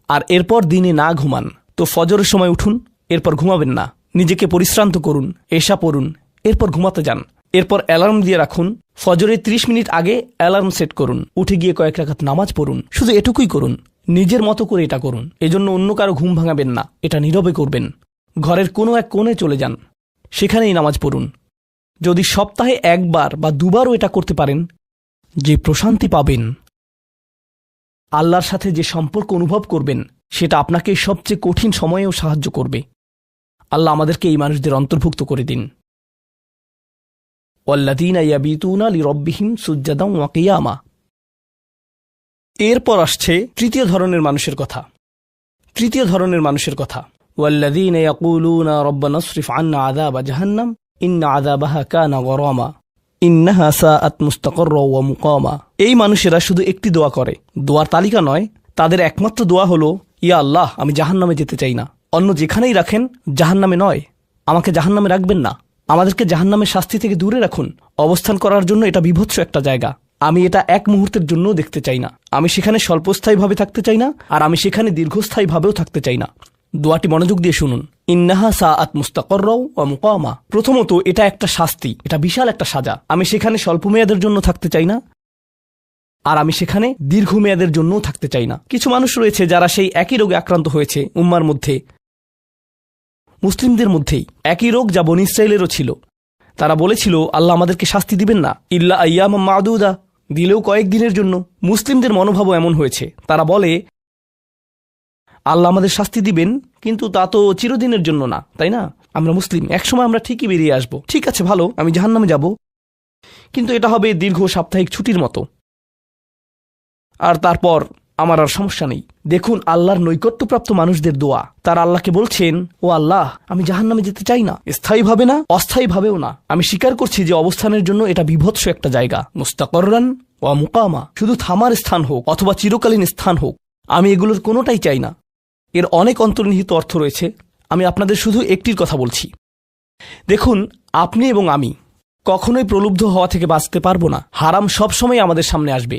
আর এরপর দিনে না ঘুমান। তো ফজরের সময় উঠুন, এরপর ঘুমাবেন না, নিজেকে পরিশ্রান্ত করুন, এশা পড়ুন, এরপর ঘুমাতে যান। এরপর অ্যালার্ম দিয়ে রাখুন, ফজরের 30 মিনিট আগে অ্যালার্ম সেট করুন, উঠে গিয়ে কয়েক রাকাত নামাজ পড়ুন। শুধু এটুকুই করুন, নিজের মতো করে এটা করুন। এজন্য অন্য কারো ঘুম ভাঙাবেন না, এটা নীরবে করবেন। ঘরের কোনো এক কোণে চলে যান, সেখানেই নামাজ পড়ুন। যদি সপ্তাহে একবার বা দুবারও এটা করতে পারেন, যে প্রশান্তি পাবেন, আল্লাহর সাথে যে সম্পর্ক অনুভব করবেন, সেটা আপনাকে সবচেয়ে কঠিন সময়েও সাহায্য করবে। আল্লাহ আমাদেরকে এই মানুষদের অন্তর্ভুক্ত করে দিন। ওয়াল্লাযীনা ইয়াবিতুনা লিরাব্বিহিম সুজ্জাদান ওয়া কিয়ামা। এরপর আসছে তৃতীয় ধরনের মানুষের কথা। তৃতীয় ধরনের মানুষের কথা, ওয়াল্লাযীনা ইয়াকুলুনা রাব্বানা ইসরিফ আন্না আযাবা জাহান্নাম ইন্না আযাবাহা কানা গরামা ইন্নাহা সাআত মুস্তাকাররা ওয়া মুকামা। এই মানুষেরা শুধু একটি দোয়া করে, দোয়ার তালিকা নয়, তাদের একমাত্র দোয়া হলো, ইয়া আল্লাহ, আমি জাহান্নামে যেতে চাই না। অন্য যেখানেই রাখেন, জাহান্নামে নয়, আমাকে জাহান্নামে রাখবেন না, আমাদেরকে জাহান্নামের শাস্তি থেকে দূরে রাখুন। অবস্থান করার জন্য এটা বিভৎস একটা জায়গা, আমি এটা এক মুহূর্তের জন্যও দেখতে চাই না। আমি সেখানে স্বল্পস্থায়ীভাবে থাকতে চাই না, আর আমি সেখানে দীর্ঘস্থায়ীভাবেও থাকতে চাই না। দোয়াটি মনোযোগ দিয়ে শুনুন। ইন্নাহা সাআত মুস্তাকাররা ওয়া মুকামা। প্রথমত, এটা একটা শাস্তি, এটা বিশাল একটা সাজা। আমি সেখানে স্বল্প মেয়াদের জন্য থাকতে চাই না, আর আমি সেখানে দীর্ঘমেয়াদের জন্যও থাকতে চাই না। কিছু মানুষ রয়েছে যারা সেই একই রোগে আক্রান্ত হয়েছে, উম্মার মধ্যে, মুসলিমদের মধ্যেই একই রোগ যা বনী ইসরাইলেরও ছিল। তারা বলেছিল, আল্লাহ আমাদেরকে শাস্তি দিবেন না, ইল্লা আইয়ামাম মাদুদা, দিলেও কয়েকদিনের জন্য। মুসলিমদের মনোভাবও এমন হয়েছে, তারা বলে, আল্লাহ আমাদের শাস্তি দিবেন, কিন্তু তা তো চিরদিনের জন্য না, তাই না? আমরা মুসলিম, একসময় আমরা ঠিকই বেরিয়ে আসব। ঠিক আছে, ভালো, আমি জাহান্নামে যাব, কিন্তু এটা হবে দীর্ঘ সাপ্তাহিক ছুটির মতো, আর তারপর আমার আর সমস্যা নেই। দেখুন আল্লাহর নৈকট্যপ্রাপ্ত মানুষদের দোয়া। তারা আল্লাহকে বলছেন, ও আল্লাহ, আমি জাহান্নামে যেতে চাই না, স্থায়ীভাবে না, অস্থায়ীভাবেও না। আমি স্বীকার করছি যে অবস্থানের জন্য এটা বিভৎস একটা জায়গা, মুস্তাকাররান ওয়া মুকামা, শুধু থামার স্থান হোক অথবা চিরকালীন স্থান হোক, আমি এগুলোর কোনোটাই চাই না। এর অনেক অন্তর্নিহিত অর্থ রয়েছে, আমি আপনাদের শুধু একটির কথা বলছি। দেখুন, আপনি এবং আমি কখনোই প্রলুব্ধ হওয়া থেকে বাঁচতে পারবো না। হারাম সবসময় আমাদের সামনে আসবে,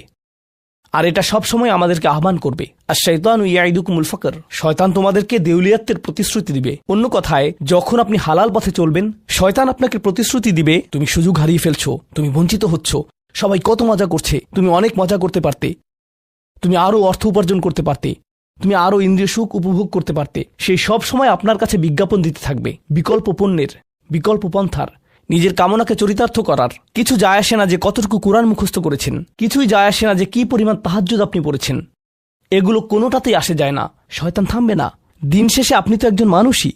আর এটা সবসময় আমাদেরকে আহ্বান করবে। আর শাইতানু ইয়াইদুকুমুল ফাকর, শয়তান তোমাদেরকে দেউলিয়াত্বের প্রতিশ্রুতি দিবে। অন্য কথায়, যখন আপনি হালাল পথে চলবেন, শয়তান আপনাকে প্রতিশ্রুতি দিবে, তুমি সুযোগ হারিয়ে ফেলছো, তুমি বঞ্চিত হচ্ছ, সবাই কত মজা করছে, তুমি অনেক মজা করতে পারতে, তুমি আরও অর্থ উপার্জন করতে পারতে, তুমি আরও ইন্দ্রিয় সুখ উপভোগ করতে পারতে। সেই সব সময় আপনার কাছে বিজ্ঞাপন দিতে থাকবে, বিকল্প পণ্যের, বিকল্প পন্থার, নিজের কামনাকে চরিতার্থ করার। কিছু যায় আসে না যে কতটুকু কোরআন মুখস্থ করেছেন, কিছুই যায় আসে না যে কি পরিমাণ তাহাজ্জুদ আপনি পড়েছেন, এগুলো কোনোটাতেই আসে যায় না। শয়তান থামবে না। দিন শেষে আপনি তো একজন মানুষই,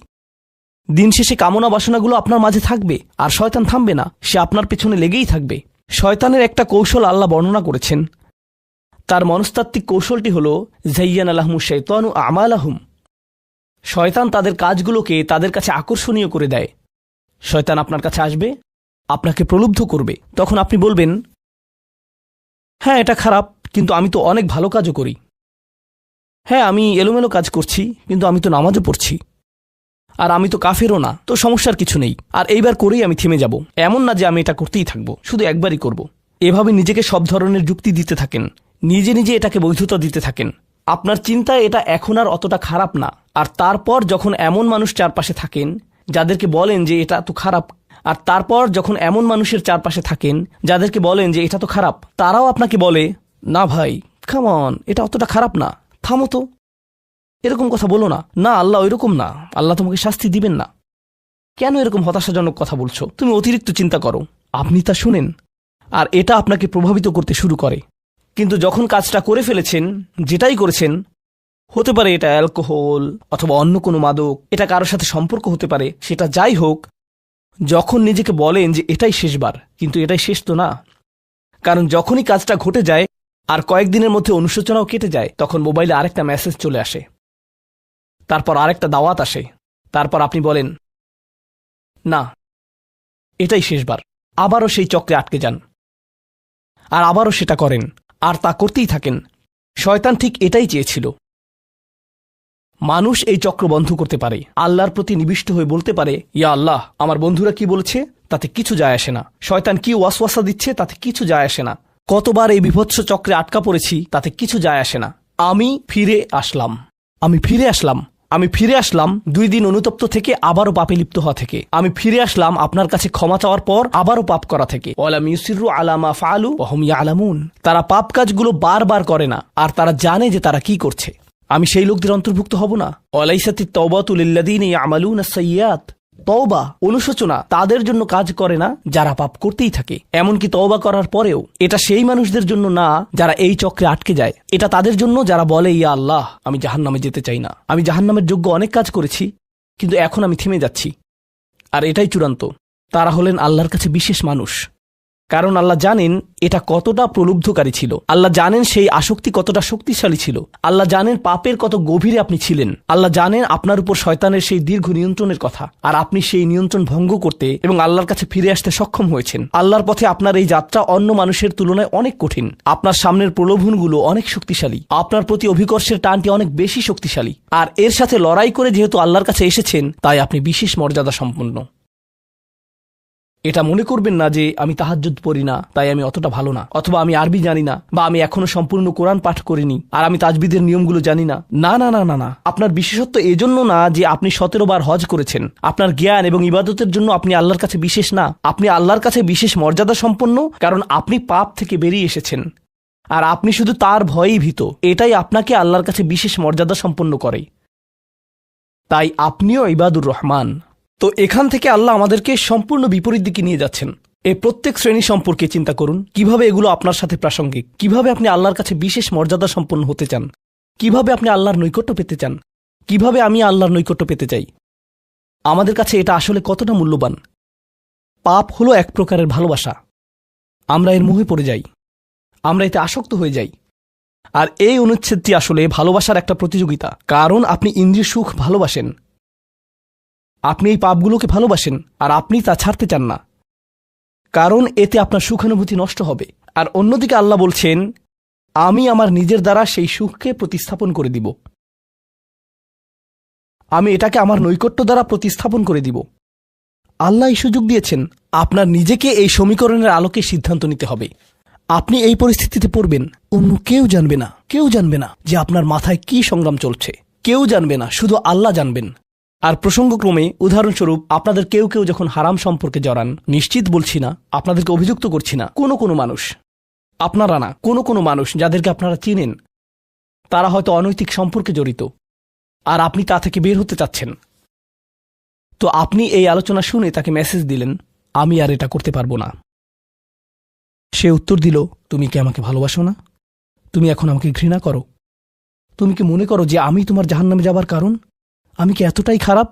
দিন শেষে কামনা বাসনাগুলো আপনার মাঝে থাকবে, আর শয়তান থামবে না, সে আপনার পেছনে লেগেই থাকবে। শয়তানের একটা কৌশল আল্লাহ বর্ণনা করেছেন, তার মনস্তাত্ত্বিক কৌশলটি হল যায়্যানা লাহুমুশ শাইতানু আমালাহুম। শয়তান তাদের কাজগুলোকে তাদের কাছে আকর্ষণীয় করে দেয়। শয়তান আপনার কাছে আসবে, আপনাকে প্রলুব্ধ করবে, তখন আপনি বলবেন, হ্যাঁ এটা খারাপ, কিন্তু আমি তো অনেক ভালো কাজও করি। হ্যাঁ, আমি এলোমেলো কাজ করছি, কিন্তু আমি তো নামাজও পড়ছি, আর আমি তো কাফেরও না, তো সমস্যার কিছু নেই, আর এইবার করেই আমি থেমে যাব। এমন না যে আমি এটা করতেই থাকবো, শুধু একবারই করব। এভাবে নিজেকে সব ধরনের যুক্তি দিতে থাকেন, নিজে নিজে এটাকে বৈধতা দিতে থাকেন। আপনার চিন্তায় এটা এখন আর অতটা খারাপ না। আর তারপর যখন এমন মানুষ চারপাশে থাকেন যাদেরকে বলেন যে এটা তো খারাপ, আর তারপর যখন এমন মানুষের চারপাশে থাকেন যাদেরকে বলেন যে এটা তো খারাপ, তারাও আপনাকে বলে, না ভাই, কাম অন, এটা অতটা খারাপ না, থামো তো, এরকম কথা বলো না, না আল্লাহ ওইরকম না, আল্লাহ তোমাকে শাস্তি দিবেন না, কেন এরকম হতাশাজনক কথা বলছো, তুমি অতিরিক্ত চিন্তা করো। আপনি তা শুনেন, আর এটা আপনাকে প্রভাবিত করতে শুরু করে। কিন্তু যখন কাজটা করে ফেলেছেন, যেটাই করেছেন, হতে পারে এটা অ্যালকোহল অথবা অন্য কোনো মাদক, এটা কারোর সাথে সম্পর্ক হতে পারে, সেটা যাই হোক, যখন নিজেকে বলেন যে এটাই শেষবার, কিন্তু এটাই শেষ তো না। কারণ যখনই কাজটা ঘটে যায় আর কয়েকদিনের মধ্যে অনুশোচনাও কেটে যায়, তখন মোবাইলে আরেকটা মেসেজ চলে আসে, তারপর আরেকটা দাওয়াত আসে, তারপর আপনি বলেন, না এটাই শেষবার, আবারও সেই চক্রে আটকে যান, আর আবারও সেটা করেন, আর তা করতেই থাকেন। শয়তান ঠিক এটাই চেয়েছিল। মানুষ এই চক্র বন্ধ করতে পারে, আল্লাহর প্রতি নিবিষ্ট হয়ে বলতে পারে, ইয়া আল্লাহ, আমার বন্ধুরা কি বলছে তাতে কিছু যায় আসে না, শয়তান কি ওয়াসওয়াসা দিচ্ছে তাতে কিছু যায় আসে না, কতবার এই বিভৎস চক্রে আটকা পড়েছি তাতে কিছু যায় আসে না। আমি ফিরে আসলাম, আমি ফিরে আসলাম, আমি ফিরে আসলাম 2 দিন অনুতপ্ত থেকে আবারও পাপে লিপ্ত হওয়া থেকে। আমি ফিরে আসলাম আপনার কাছে ক্ষমা চাওয়ার পর আবারও পাপ করা থেকে। ওয়ালাম ইউসিরু আলা মা ফাআলু ওয়া হুম ইয়ালামুন। তারা পাপ কাজগুলো বারবার করে না, আর তারা জানে যে তারা কি করছে। আমি সেই লোকদের অন্তর্ভুক্ত হব না। ওয়ালাইসাতিত তাওবাতু লিল্লাযীনা ইয়ামালুনা আস-সাইয়্যাত। তওবা, অনুশোচনা তাদের জন্য কাজ করে না যারা পাপ করতেই থাকে। এমনকি তওবা করার পরেও এটা সেই মানুষদের জন্য না যারা এই চক্রে আটকে যায়। এটা তাদের জন্য যারা বলে, ইয়া আল্লাহ, আমি জাহান্নামে যেতে চাই না, আমি জাহান্নামের যোগ্য অনেক কাজ করেছি, কিন্তু এখন আমি থেমে যাচ্ছি। আর এটাই চূড়ান্ত। তারা হলেন আল্লাহর কাছে বিশেষ মানুষ। কারণ আল্লাহ জানেন এটা কতটা প্রলুব্ধকারী ছিল, আল্লাহ জানেন সেই আসক্তি কতটা শক্তিশালী ছিল, আল্লাহ জানেন পাপের কত গভীরে আপনি ছিলেন, আল্লাহ জানেন আপনার উপর শয়তানের সেই দীর্ঘ নিয়ন্ত্রণের কথা, আর আপনি সেই নিয়ন্ত্রণ ভঙ্গ করতে এবং আল্লাহর কাছে ফিরে আসতে সক্ষম হয়েছেন। আল্লাহর পথে আপনার এই যাত্রা অন্য মানুষের তুলনায় অনেক কঠিন। আপনার সামনের প্রলোভনগুলো অনেক শক্তিশালী, আপনার প্রতি অভিকর্ষের টানটি অনেক বেশি শক্তিশালী, আর এর সাথে লড়াই করে যেহেতু আল্লাহর কাছে এসেছেন, তাই আপনি বিশেষ মর্যাদা সম্পন্ন। এটা মনে করবেন না যে আমি তাহাজ্জুদ পড়ি না তাই আমি অতটা ভালো না, অথবা আমি আরবি জানি না, বা আমি এখনো সম্পূর্ণ কোরআন পাঠ করিনি আর আমি তাজবিদের নিয়মগুলো জানি না। না না না না না, আপনার বিশেষত্ব এজন্য না যে আপনি 17 বার হজ করেছেন। আপনার জ্ঞান এবং ইবাদতের জন্য আপনি আল্লাহর কাছে বিশেষ না, আপনি আল্লাহর কাছে বিশেষ মর্যাদা সম্পন্ন, কারণ আপনি পাপ থেকে বেরিয়ে এসেছেন আর আপনি শুধু তার ভয়েই ভীত। এটাই আপনাকে আল্লাহর কাছে বিশেষ মর্যাদা সম্পন্ন করে। তাই আপনিও ইবাদুর রহমান। তো এখান থেকে আল্লাহ আমাদেরকে সম্পূর্ণ বিপরীত দিকে নিয়ে যাচ্ছেন। এই প্রত্যেক শ্রেণী সম্পর্কে চিন্তা করুন, কিভাবে এগুলো আপনার সাথে প্রাসঙ্গিক, কিভাবে আপনি আল্লাহর কাছে বিশেষ মর্যাদা সম্পন্ন হতে চান, কিভাবে আপনি আল্লাহর নৈকট্য পেতে চান, কিভাবে আমি আল্লাহর নৈকট্য পেতে চাই। আমাদের কাছে এটা আসলে কতটা মূল্যবান। পাপ হলো এক প্রকারের ভালোবাসা। আমরা এর মোহে পড়ে যাই, আমরা এতে আসক্ত হয়ে যাই। আর এই অনুচ্ছেদটি আসলে ভালোবাসার একটা প্রতিযোগিতা, কারণ আপনি ইন্দ্রিয় সুখ ভালোবাসেন, আপনি এই পাপগুলোকে ভালোবাসেন আর আপনি তা ছাড়তে চান না, কারণ এতে আপনার সুখানুভূতি নষ্ট হবে। আর অন্যদিকে আল্লাহ বলছেন, আমি আমার নিজের দ্বারা সেই সুখকে প্রতিস্থাপন করে দিব, আমি এটাকে আমার নৈকট্য দ্বারা প্রতিস্থাপন করে দিব। আল্লাহ এই সুযোগ দিয়েছেন, আপনার নিজেকে এই সমীকরণের আলোকে সিদ্ধান্ত নিতে হবে। আপনি এই পরিস্থিতিতে পড়বেন, অন্য কেউ জানবে না, কেউ জানবে না যে আপনার মাথায় কি সংগ্রাম চলছে, কেউ জানবে না, শুধু আল্লাহ জানবেন। আর প্রসঙ্গক্রমে উদাহরণস্বরূপ আপনাদের কেউ কেউ যখন হারাম সম্পর্কে জড়ান, নিশ্চিত বলছি না, আপনাদেরকে অভিযুক্ত করছি না, কোনো মানুষ, আপনারা না, কোনো মানুষ যাদেরকে আপনারা চিনেন, তারা হয়তো অনৈতিক সম্পর্কে জড়িত আর আপনি তা থেকে বের হতে চাচ্ছেন। তো আপনি এই আলোচনা শুনে তাকে মেসেজ দিলেন, আমি আর এটা করতে পারবো না। সে উত্তর দিল, তুমি কি আমাকে ভালোবাসো না? তুমি এখন আমাকে ঘৃণা করো? তুমি কি মনে করো যে আমি তোমার জাহান্নামে যাবার কারণ? আমি কি এতটাই খারাপ?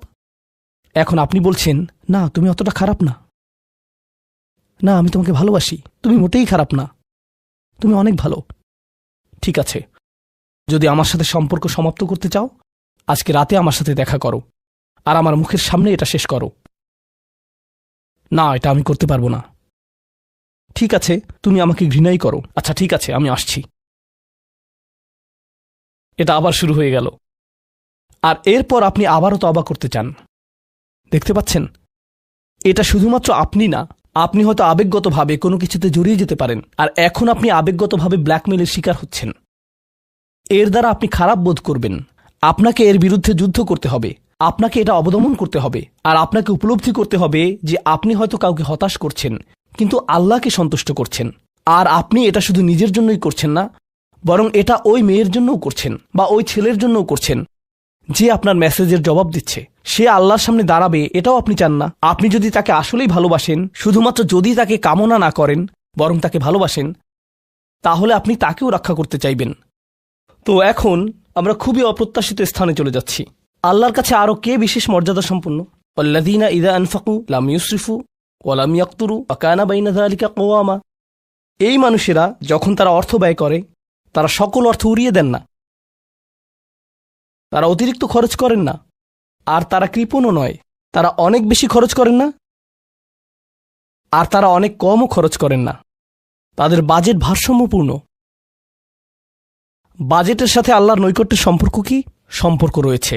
এখন আপনি বলছেন, না তুমি অতটা খারাপ না, না আমি তোমাকে ভালোবাসি, তুমি মোটেই খারাপ না, তুমি অনেক ভালো। ঠিক আছে, যদি আমার সাথে সম্পর্ক সমাপ্ত করতে চাও, আজকে রাতে আমার সাথে দেখা করো আর আমার মুখের সামনে এটা শেষ করো। না, এটা আমি করতে পারবো না। ঠিক আছে, তুমি আমাকে ঘৃণাই করো, আচ্ছা ঠিক আছে, আমি আসছি। এটা আবার শুরু হয়ে গেল। আর এরপর আপনি আবারও তওবা করতে চান। দেখতে পাচ্ছেন, এটা শুধুমাত্র আপনি না, আপনি হয়তো আবেগগতভাবে কোনো কিছুতে জড়িয়ে যেতে পারেন, আর এখন আপনি আবেগগতভাবে ব্ল্যাকমেলের শিকার হচ্ছেন। এর দ্বারা আপনি খারাপ বোধ করবেন, আপনাকে এর বিরুদ্ধে যুদ্ধ করতে হবে, আপনাকে এটা অবদমন করতে হবে, আর আপনাকে উপলব্ধি করতে হবে যে আপনি হয়তো কাউকে হতাশ করছেন, কিন্তু আল্লাহকে সন্তুষ্ট করছেন। আর আপনি এটা শুধু নিজের জন্যই করছেন না, বরং এটা ওই মেয়ের জন্যও করছেন বা ওই ছেলের জন্যও করছেন যে আপনার মেসেজের জবাব দিচ্ছে। সে আল্লাহর সামনে দাঁড়াবে, এটাও আপনি চান না। আপনি যদি তাকে আসলেই ভালোবাসেন, শুধুমাত্র যদি তাকে কামনা না করেন, বরং তাকে ভালোবাসেন, তাহলে আপনি তাকেও রক্ষা করতে চাইবেন। তো এখন আমরা খুবই অপ্রত্যাশিত স্থানে চলে যাচ্ছি। আল্লাহর কাছে আরও কে বিশেষ মর্যাদা সম্পন্ন? আল্লাযীনা ইযা আনফাকু লাম ইউসরিফু ওয়া লাম ইয়াকতুরু ওয়া কানা বাইনা যালিকা কওয়ামা। এই মানুষেরা যখন তারা অর্থ ব্যয় করে, তারা সকল অর্থ উড়িয়ে দেন না, তারা অতিরিক্ত খরচ করেন না, আর তারা কৃপণও নয়। তারা অনেক বেশি খরচ করেন না, আর তারা অনেক কমও খরচ করেন না। তাদের বাজেট ভারসাম্যপূর্ণ। বাজেটের সাথে আল্লাহর নৈকট্যের সম্পর্ক কি? সম্পর্ক রয়েছে,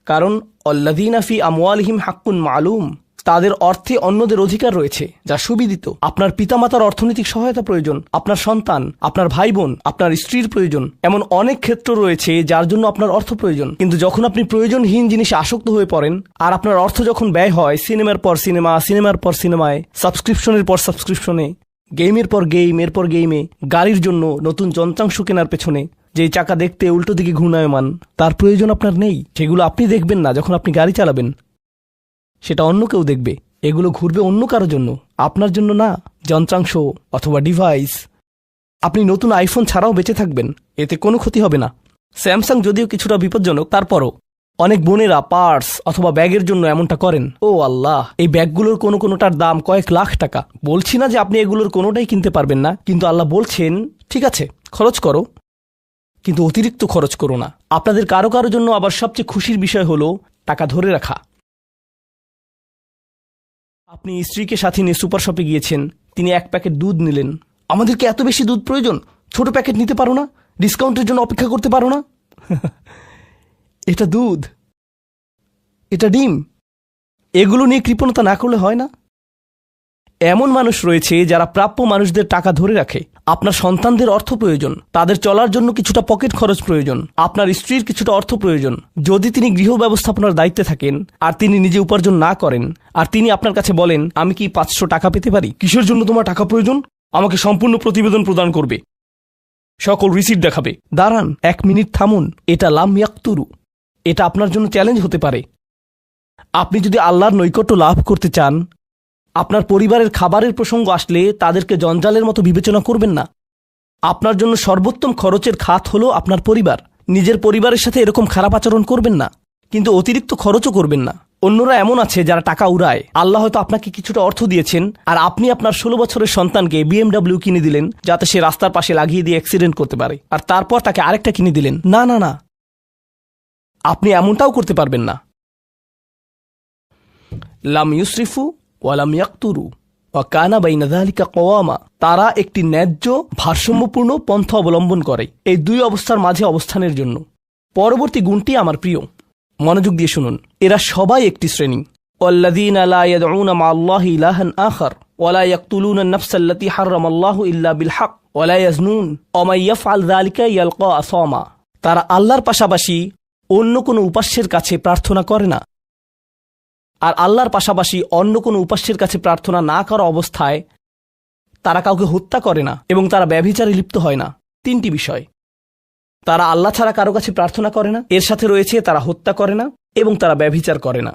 কারণ আল্লাযীনা ফি আমওয়ালিহিম হাক্কুন মালুম, তাদের অর্থে অন্যদের অধিকার রয়েছে যা সুবিদিত। আপনার পিতামাতার অর্থনৈতিক সহায়তা প্রয়োজন, আপনার সন্তান, আপনার ভাই বোন, আপনার স্ত্রীর প্রয়োজন, এমন অনেক ক্ষেত্র রয়েছে যার জন্য আপনার অর্থ প্রয়োজন। কিন্তু যখন আপনি প্রয়োজনহীন জিনিসে আসক্ত হয়ে পড়েন, আর আপনার অর্থ যখন ব্যয় হয় সিনেমার পর সিনেমা, সিনেমার পর সিনেমায়, সাবস্ক্রিপশনের পর সাবস্ক্রিপশনে, গেমের পর গেম, এরপর গেমে, গাড়ির জন্য নতুন যন্ত্রাংশ কেনার পেছনে, যে চাকা দেখতে উল্টো দিকে ঘূর্ণায়মান, তার প্রয়োজন আপনার নেই। সেগুলো আপনি দেখবেন না যখন আপনি গাড়ি চালাবেন, সেটা অন্য কেউ দেখবে। এগুলো ঘুরবে অন্য কারোর জন্য, আপনার জন্য না। যন্ত্রাংশ অথবা ডিভাইস। আপনি নতুন আইফোন ছাড়াও বেঁচে থাকবেন, এতে কোনো ক্ষতি হবে না। স্যামসাং যদিও কিছুটা বিপজ্জনক, তারপরও অনেক বোনেরা পার্স অথবা ব্যাগের জন্য এমনটা করেন। ও আল্লাহ, এই ব্যাগগুলোর কোনোটার দাম কয়েক লাখ টাকা। বলছি না যে আপনি এগুলোর কোনোটাই কিনতে পারবেন না, কিন্তু আল্লাহ বলছেন ঠিক আছে খরচ করো, কিন্তু অতিরিক্ত খরচ করো না। আপনাদের কারো কারো জন্য আবার সবচেয়ে খুশির বিষয় হলো টাকা ধরে রাখা। আপনি স্ত্রীকে সাথে নিয়ে সুপার শপে গিয়েছেন, তিনি 1 প্যাকেট দুধ নিলেন। আমাদেরকে এত বেশি দুধ প্রয়োজন, ছোট প্যাকেট নিতে পারো না? ডিসকাউন্টের জন্য অপেক্ষা করতে পারো না? এটা দুধ, এটা ডিম, এগুলো নিয়ে কৃপণতা না করলে হয় না? এমন মানুষ রয়েছে যারা প্রাপ্য মানুষদের টাকা ধরে রাখে। আপনার সন্তানদের অর্থ প্রয়োজন, তাদের চলার জন্য কিছুটা পকেট খরচ প্রয়োজন, আপনার স্ত্রীর কিছুটা অর্থ প্রয়োজন। যদি তিনি গৃহ ব্যবস্থাপনার দায়িত্বে থাকেন আর তিনি নিজে উপার্জন না করেন, আর তিনি আপনার কাছে বলেন আমি কি 500 টাকা পেতে পারি? কিসের জন্য তোমার টাকা প্রয়োজন? আমাকে সম্পূর্ণ প্রতিবেদন প্রদান করবে, সকল রিসিট দেখাবে। দাঁড়ান, 1 মিনিট থামুন। এটা লাম ইয়াকতুরু, এটা আপনার জন্য চ্যালেঞ্জ হতে পারে। আপনি যদি আল্লাহর নৈকট্য লাভ করতে চান, আপনার পরিবারের খাবারের প্রসঙ্গ আসলে তাদেরকে জঞ্জালের মতো বিবেচনা করবেন না। আপনার জন্য সর্বোত্তম খরচের খাত হলো আপনার পরিবার। নিজের পরিবারের সাথে এরকম খারাপ আচরণ করবেন না, কিন্তু অতিরিক্ত খরচও করবেন না। অন্যরা এমন আছে যারা টাকা উড়ায়। আল্লাহ হয়তো আপনাকে কিছুটা অর্থ দিয়েছেন, আর আপনি আপনার 16 বছরের সন্তানকে BMW কিনে দিলেন যাতে সে রাস্তার পাশে লাগিয়ে দিয়ে অ্যাক্সিডেন্ট করতে পারে, আর তারপর তাকে আরেকটা কিনে দিলেন। না না না, আপনি এমনটাও করতে পারবেন না। লাম ইউসরিফু ওয়ালাম ইয়াকতুরু ওয়া কানা বাইনা যালিকা কওয়ামা। তারা একটি ন্যায্য ভারসাম্যপূর্ণ পন্থা অবলম্বন করে এই 2 অবস্থার মাঝে অবস্থানের জন্য। পরবর্তী গুণটি আমার প্রিয়, মনোযোগ দিয়ে শুনুন। এরা সবাই একটি শ্রেণী। ওয়াল্লাযীনা লা ইয়াদউনা মা'আল্লাহি ইলাহান আখার ওয়া লা ইয়াকতুলুনা আন-নাফসাল্লাতী হারামাল্লাহু ইল্লা বিল হক ওয়া লা ইয়াজনুন ওয়া মান ইয়াফআল যালিকা ইয়ালকা আসামা। তারা আল্লাহর পাশাপাশি অন্য কোনো উপাস্যের কাছে প্রার্থনা করে না, আর আল্লাহর পাশাপাশি অন্য কোনো উপাস্যের কাছে প্রার্থনা না করা অবস্থায় তারা কাউকে হত্যা করে না, এবং তারা ব্যভিচারে লিপ্ত হয় না। 3টি বিষয়। তারা আল্লাহ ছাড়া কারো কাছে প্রার্থনা করে না, এর সাথে রয়েছে তারা হত্যা করে না, এবং তারা ব্যভিচার করে না।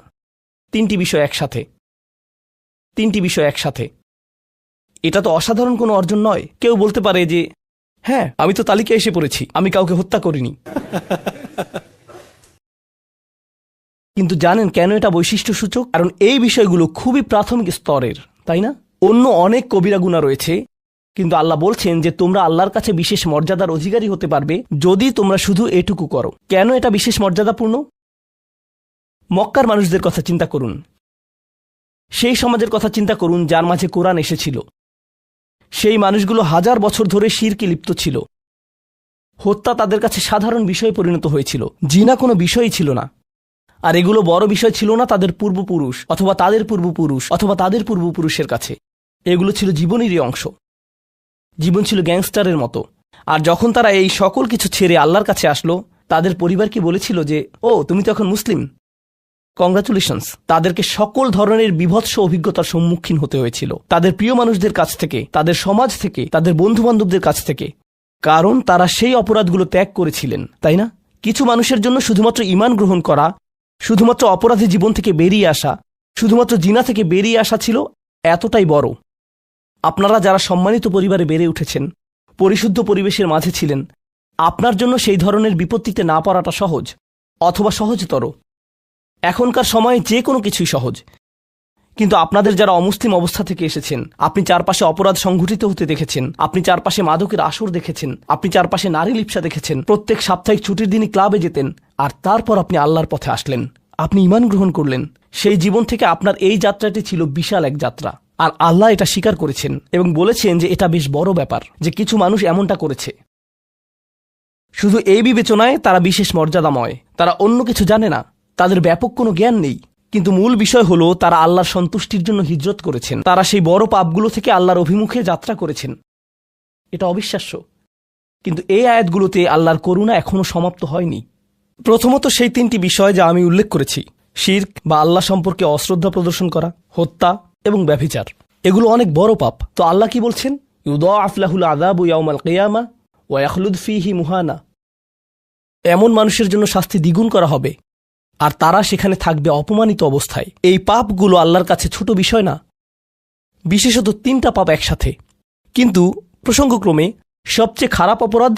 3টি বিষয় একসাথে, 3টি বিষয় একসাথে। এটা তো অসাধারণ কোনো অর্জন নয়। কেউ বলতে পারে যে হ্যাঁ, আমি তো তালিকায় এসে পড়েছি, আমি কাউকে হত্যা করিনি। কিন্তু জানেন কেন এটা বৈশিষ্ট্যসূচক? কারণ এই বিষয়গুলো খুবই প্রাথমিক স্তরের, তাই না? অন্য অনেক কবিরা গুনাহ রয়েছে, কিন্তু আল্লাহ বলছেন যে তোমরা আল্লাহর কাছে বিশেষ মর্যাদার অধিকারী হতে পারবে যদি তোমরা শুধু এটুকু করো। কেন এটা বিশেষ মর্যাদাপূর্ণ? মক্কার মানুষদের কথা চিন্তা করুন, সেই সমাজের কথা চিন্তা করুন যার মাঝে কোরআন এসেছিল। সেই মানুষগুলো 1000 বছর ধরে শিরকে লিপ্ত ছিল। হত্যা তাদের কাছে সাধারণ বিষয়ে পরিণত হয়েছিল, জিনা কোনো বিষয়ই ছিল না। আর এগুলো বড় বিষয় ছিল না তাদের পূর্বপুরুষ অথবা তাদের পূর্বপুরুষ অথবা তাদের পূর্বপুরুষের কাছে। এগুলো ছিল জীবনেরই অংশ। জীবন ছিল গ্যাংস্টারের মতো। আর যখন তারা এই সকল কিছু ছেড়ে আল্লাহর কাছে আসলো, তাদের পরিবারকে বলেছিল যে ও তুমি তো এখন মুসলিম, কংগ্রাচুলেশনস। তাদেরকে সকল ধরনের বিভৎস অভিজ্ঞতার সম্মুখীন হতে হয়েছিল, তাদের প্রিয় মানুষদের কাছ থেকে, তাদের সমাজ থেকে, তাদের বন্ধুবান্ধবদের কাছ থেকে, কারণ তারা সেই অপরাধগুলো ত্যাগ করেছিলেন, তাই না? কিছু মানুষের জন্য শুধুমাত্র ঈমান গ্রহণ করা, শুধুমাত্র অপরাধী জীবন থেকে বেরিয়ে আসা, শুধুমাত্র জিনা থেকে বেরিয়ে আসা ছিল এতটাই বড়। আপনারা যারা সম্মানিত পরিবারে বেড়ে উঠেছেন, পরিশুদ্ধ পরিবেশের মাঝে ছিলেন, আপনার জন্য সেই ধরনের বিপত্তিতে না পড়াটা সহজ, অথবা সহজতর। এখনকার সময়ে যে কোনো কিছুই সহজ। কিন্তু আপনাদের যারা অমুসলিম অবস্থা থেকে এসেছেন, আপনি চারপাশে অপরাধ সংঘটিত হতে দেখেছেন, আপনি চারপাশে মাদকের আসর দেখেছেন, আপনি চারপাশে নারী লিপ্সা দেখেছেন, প্রত্যেক সাপ্তাহিক ছুটির দিনই ক্লাবে যেতেন, আর তারপর আপনি আল্লাহর পথে আসলেন, আপনি ঈমান গ্রহণ করলেন। সেই জীবন থেকে আপনার এই যাত্রাটি ছিল বিশাল এক যাত্রা, আর আল্লাহ এটা স্বীকার করেছেন এবং বলেছেন যে এটা বেশ বড় ব্যাপার যে কিছু মানুষ এমনটা করেছে। শুধু এই বিবেচনায় তারা বিশেষ মর্যাদাময়, তারা অন্য কিছু জানে না, তাদের ব্যাপক কোনো জ্ঞান নেই। কিন্তু মূল বিষয় হলো তারা আল্লাহর সন্তুষ্টির জন্য হিজরত করেছেন, তারা সেই বড় পাপগুলো থেকে আল্লাহর অভিমুখে যাত্রা করেছেন। এটা অবিশ্বাস্য। কিন্তু এই আয়াতগুলোতে আল্লাহর করুণা এখনও সমাপ্ত হয়নি। প্রথমত সেই 3টি বিষয় যা আমি উল্লেখ করেছি, শিরক বা আল্লাহ সম্পর্কে অশ্রদ্ধা প্রদর্শন করা, হত্যা এবং ব্যভিচার, এগুলো অনেক বড় পাপ। তো আল্লাহ কি বলছেন? ইউদাআফ লাহুল আযাবু ইয়াওমাল কিয়ামা ওয়া ইয়াখলুদ ফীহি মুহানা। এমন মানুষের জন্য শাস্তি দ্বিগুণ করা হবে, আর তারা সেখানে থাকবে অপমানিত অবস্থায়। এই পাপগুলো আল্লাহর কাছে ছোট বিষয় না, বিশেষত 3টা পাপ একসাথে। কিন্তু প্রসঙ্গক্রমে সবচেয়ে খারাপ অপরাধ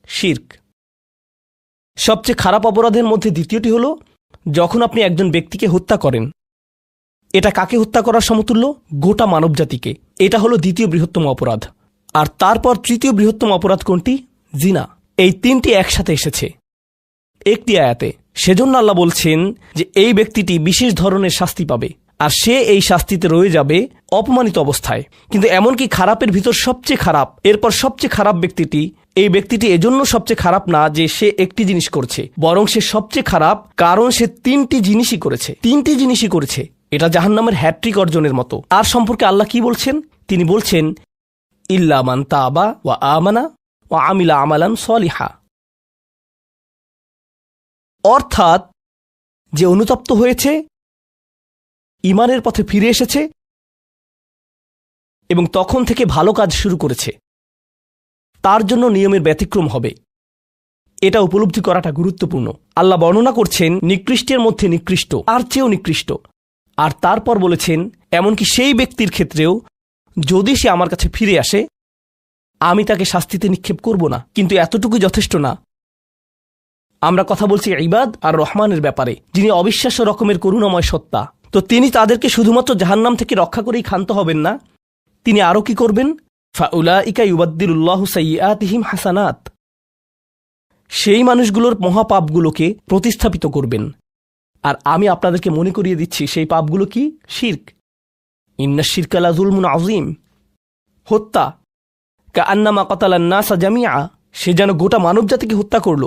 শিরক। সবচেয়ে খারাপ অপরাধের মধ্যে দ্বিতীয়টি হল যখন আপনি একজন ব্যক্তিকে হত্যা করেন। এটা কাকে হত্যা করার সমতুল্য? গোটা মানবজাতিকে। এটা হলো দ্বিতীয় বৃহত্তম অপরাধ। আর তারপর তৃতীয় বৃহত্তম অপরাধ কোনটি? জিনা। এই তিনটি একসাথে এসেছে একটি আয়াতে। সেজন্য আল্লাহ বলছেন যে এই ব্যক্তিটি বিশেষ ধরনের শাস্তি পাবে, আর সে এই শাস্তিতে রয়ে যাবে অপমানিত অবস্থায়। কিন্তু এমনকি খারাপের ভিতর সবচেয়ে খারাপ, এরপর সবচেয়ে খারাপ ব্যক্তিটি, এই ব্যক্তিটি এজন্য সবচেয়ে খারাপ না যে সে একটি জিনিস করছে, বরং সে সবচেয়ে খারাপ কারণ সে তিনটি জিনিসই করেছে। এটা জাহান্নামের হ্যাট্রিক অর্জনের মতো। আর সম্পর্কে আল্লাহ কি বলছেন? তিনি বলছেন ইল্লা মান তাবা ওয়া আমানা ওয়া আমিলা আমালান সলিহা। অর্থাৎ যে অনুতপ্ত হয়েছে, ঈমানের পথে ফিরে এসেছে এবং তখন থেকে ভালো কাজ শুরু করেছে, তার জন্য নিয়মের ব্যতিক্রম হবে। এটা উপলব্ধি করাটা গুরুত্বপূর্ণ। আল্লাহ বর্ণনা করছেন নিকৃষ্টের মধ্যে নিকৃষ্ট, আর চেয়েও নিকৃষ্ট। আর তারপর বলেছেন এমনকি সেই ব্যক্তির ক্ষেত্রেও যদি সে আমার কাছে ফিরে আসে, আমি তাকে শাস্তিতে নিক্ষেপ করব না। কিন্তু এতটুকু যথেষ্ট না। আমরা কথা বলছি ইবাদ আর রহমানের ব্যাপারে, যিনি অবিশ্বাস্য রকমের করুণাময় সত্তা। তো তিনি তাদেরকে শুধুমাত্র জাহান্নাম থেকে রক্ষা করেই ক্ষান্ত হবেন না, তিনি আরও কি করবেন? ফাউলাইকা ইউবাদদিলুল্লাহু সাইয়্যাতিহিম হাসানাত। সেই মানুষগুলোর মহাপাপগুলোকে প্রতিস্থাপিত করবেন। আর আমি আপনাদেরকে মনে করিয়ে দিচ্ছি সেই পাপগুলো কি? শিরক। ইন্নাশ শিরকা লাযুলমুন আযীম। হত্যা, কাআন্নামা কাতালান নাসা জামিআ, সে যেন গোটা মানবজাতিকে হত্যা করল।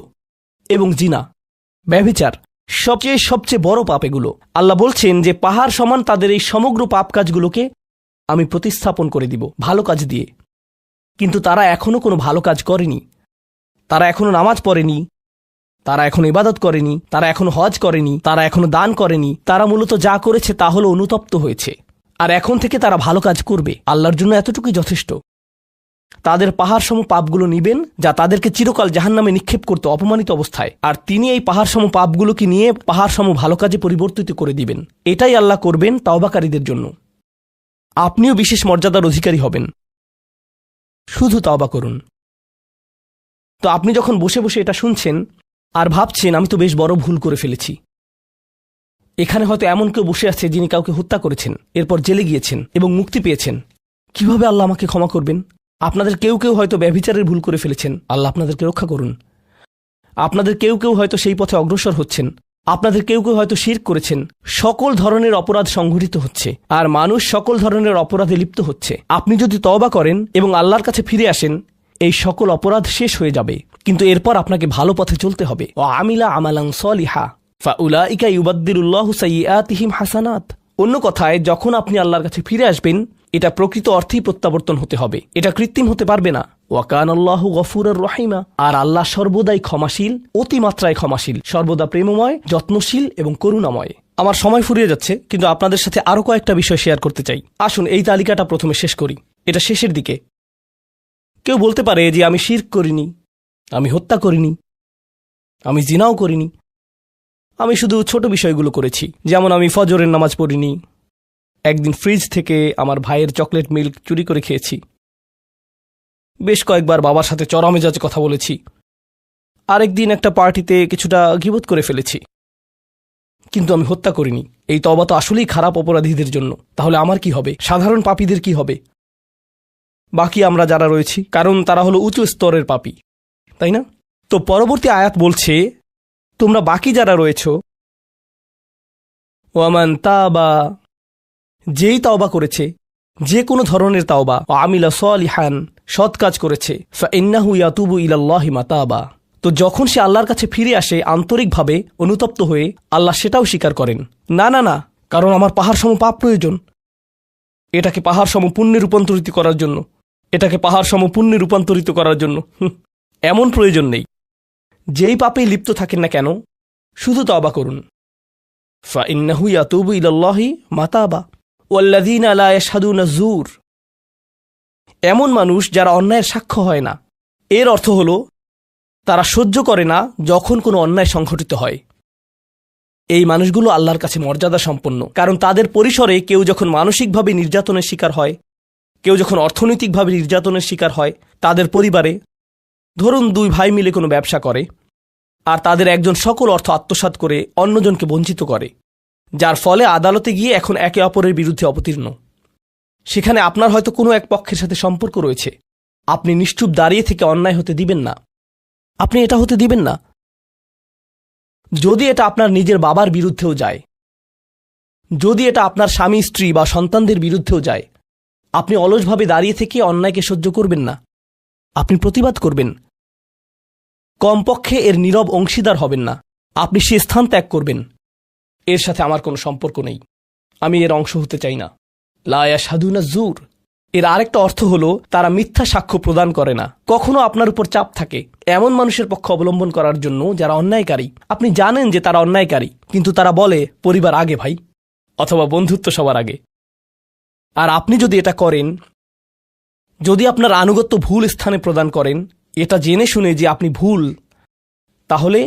এবং জিনা, ব্যভিচার, সবচেয়ে বড় পাপ এগুলো। আল্লাহ বলছেন যে পাহাড় সমান তাদের এই সমগ্র পাপ কাজগুলোকে আমি প্রতিস্থাপন করে দিব ভালো কাজ দিয়ে। কিন্তু তারা এখনো কোনো ভালো কাজ করেনি। তারা এখনো নামাজ পড়েনি, তারা এখনো ইবাদত করেনি, তারা এখনো হজ করেনি, তারা এখনো দান করেনি। তারা মূলত যা করেছে তা হলো অনুতপ্ত হয়েছে। আর এখন থেকে তারা ভালো কাজ করবে। আল্লাহর জন্য এতটুকুই যথেষ্ট। তাদের পাহাড়সম পাপগুলো নিবেন, যা তাদেরকে চিরকাল জাহান্নামে নিক্ষেপ করত অপমানিত অবস্থায়। আর তিনি এই পাহাড়সম পাপগুলোকে নিয়ে পাহাড়সম ভালো কাজে পরিবর্তিত করে দিবেন। এটাই আল্লাহ করবেন তাওবাকারীদের জন্য। আপনিও বিশেষ মর্যাদার অধিকারী হবেন। শুধু তাওবা করুন। তো আপনি যখন বসে বসে এটা শুনছেন আর ভাবছেন আমি তো বেশ বড় ভুল করে ফেলেছি, এখানে হয়তো এমন কেউ বসে আছে যিনি কাউকে হত্যা করেছেন, এরপর জেলে গিয়েছেন এবং মুক্তি পেয়েছেন। কিভাবে আল্লাহ আমাকে ক্ষমা করবেন? আপনাদের কেউ কেউ হয়তো ব্যভিচারের ভুল করে ফেলেছেন, আল্লাহ আপনাদেরকে রক্ষা করুন। আপনাদের কেউ কেউ হয়তো সেই পথে অগ্রসর হচ্ছেন। আপনাদের কেউ কেউ হয়তো শিরক করেছেন। সকল ধরনের অপরাধ সংঘটিত হচ্ছে, আর মানুষ সকল ধরনের অপরাধে লিপ্ত হচ্ছে। আপনি যদি তওবা করেন এবং আল্লাহর কাছে ফিরে আসেন, এই সকল অপরাধ শেষ হয়ে যাবে। কিন্তু এরপর আপনাকে ভালো পথে চলতে হবে। ওয়া আমিলা আমালান সলিহা ফাউলাইকা ইউবাদদিলুল্লাহু সাইয়্যাতিহিম হাসানাত। অন্য কথায়, যখন আপনি আল্লাহর কাছে ফিরে আসবেন, এটা প্রকৃত অর্থেই প্রত্যাবর্তন হতে হবে। এটা কৃত্রিম হতে পারবে না। ওয়া কানাল্লাহু গফুরুর রহিমা। আর আল্লাহ সর্বদাই ক্ষমাশীল, অতিমাত্রায় ক্ষমাশীল, সর্বদা প্রেমময়, যত্নশীল এবং করুণাময়। আমার সময় ফুরিয়ে যাচ্ছে, কিন্তু আপনাদের সাথে আরও কয়েকটা বিষয় শেয়ার করতে চাই। আসুন এই তালিকাটা প্রথমে শেষ করি। এটা শেষের দিকে। কেউ বলতে পারে যে আমি শিরক করিনি, আমি হত্যা করিনি, আমি জিনাও করিনি, আমি শুধু ছোট বিষয়গুলো করেছি। যেমন আমি ফজরের নামাজ পড়িনি, একদিন ফ্রিজ থেকে আমার ভাইয়ের চকলেট মিল্ক চুরি করে খেয়েছি, বেশ কয়েকবার বাবার সাথে চড়া মেজাজে কথা বলেছি, আরেকদিন একটা পার্টিতে কিছুটা গীবত করে ফেলেছি। কিন্তু আমি হত্যা করিনি। এই তওবা তো আসলেই খারাপ অপরাধীদের জন্য। তাহলে আমার কি হবে? সাধারণ পাপীদের কি হবে? বাকি আমরা যারা রয়েছি, কারণ তারা হলো উঁচু স্তরের পাপী, তাই না? তো পরবর্তী আয়াত বলছে, তোমরা বাকি যারা রয়েছ, ওয়ামান তাবা, যেই তাওবা করেছে, যে কোনো ধরনের তাওবা, আমিলা সলিহান, সৎ কাজ করেছে, ফাইন্নাহু ইয়াতুবু ইলাল্লাহি মাতাবা। তো যখন সে আল্লাহর কাছে ফিরে আসে আন্তরিকভাবে, অনুতপ্ত হয়ে, আল্লাহ সেটাও স্বীকার করেন। না না না, কারণ আমার পাহাড়সম পাপ প্রয়োজন। এটাকে পাহাড়সম পুণ্যে রূপান্তরিত করার জন্য, এমন প্রয়োজন নেই। যেই পাপেই লিপ্ত থাকেন না কেন, শুধু তওবা করুন। ফাইন্নাহু ইয়াতুবু ইলাল্লাহি মাতাবা ওয়াল্লাযীনা লা ইয়াশহাদুনা যুর। এমন মানুষ যারা অন্যায়ের সাক্ষ্য হয় না। এর অর্থ হলো তারা সহ্য করে না যখন কোনো অন্যায় সংঘটিত হয়। এই মানুষগুলো আল্লাহর কাছে মর্যাদা সম্পন্ন, কারণ তাদের পরিসরে কেউ যখন মানসিকভাবে নির্যাতনের শিকার হয়, কেউ যখন অর্থনৈতিকভাবে নির্যাতনের শিকার হয়, তাদের পরিবারে, ধরুন দুই ভাই মিলে কোনো ব্যবসা করে, আর তাদের একজন সকল অর্থ আত্মসাৎ করে অন্যজনকে বঞ্চিত করে, যার ফলে আদালতে গিয়ে এখন একে অপরের বিরুদ্ধে অবতীর্ণ। সেখানে আপনার হয়তো কোনো এক পক্ষের সাথে সম্পর্ক রয়েছে, আপনি নিশ্চুপ দাঁড়িয়ে থেকে অন্যায় হতে দিবেন না। আপনি এটা হতে দিবেন না। যদি এটা আপনার নিজের বাবার বিরুদ্ধেও যায়, যদি এটা আপনার স্বামী স্ত্রী বা সন্তানদের বিরুদ্ধেও যায়, আপনি অলসভাবে দাঁড়িয়ে থেকে অন্যায়কে সহ্য করবেন না, আপনি প্রতিবাদ করবেন। কমপক্ষে এর নীরব অংশীদার হবেন না, আপনি সে স্থান ত্যাগ করবেন। এর সাথে আমার কোনো সম্পর্ক নেই, আমি এর অংশ হতে চাই না। লা ইয়াশহাদুনা যুর, এর আরেকটা অর্থ হলো তারা মিথ্যা সাক্ষ্য প্রদান করে না। কখনো আপনার উপর চাপ থাকে এমন মানুষের পক্ষ অবলম্বন করার জন্য যারা অন্যায়কারী। আপনি জানেন যে তারা অন্যায়কারী, কিন্তু তারা বলে পরিবার আগে ভাই, অথবা বন্ধুত্ব সবার আগে। আর আপনি যদি এটা করেন, যদি আপনার আনুগত্য ভুল স্থানে প্রদান করেন, এটা জেনে শুনে যে আপনি ভুল, তাহলে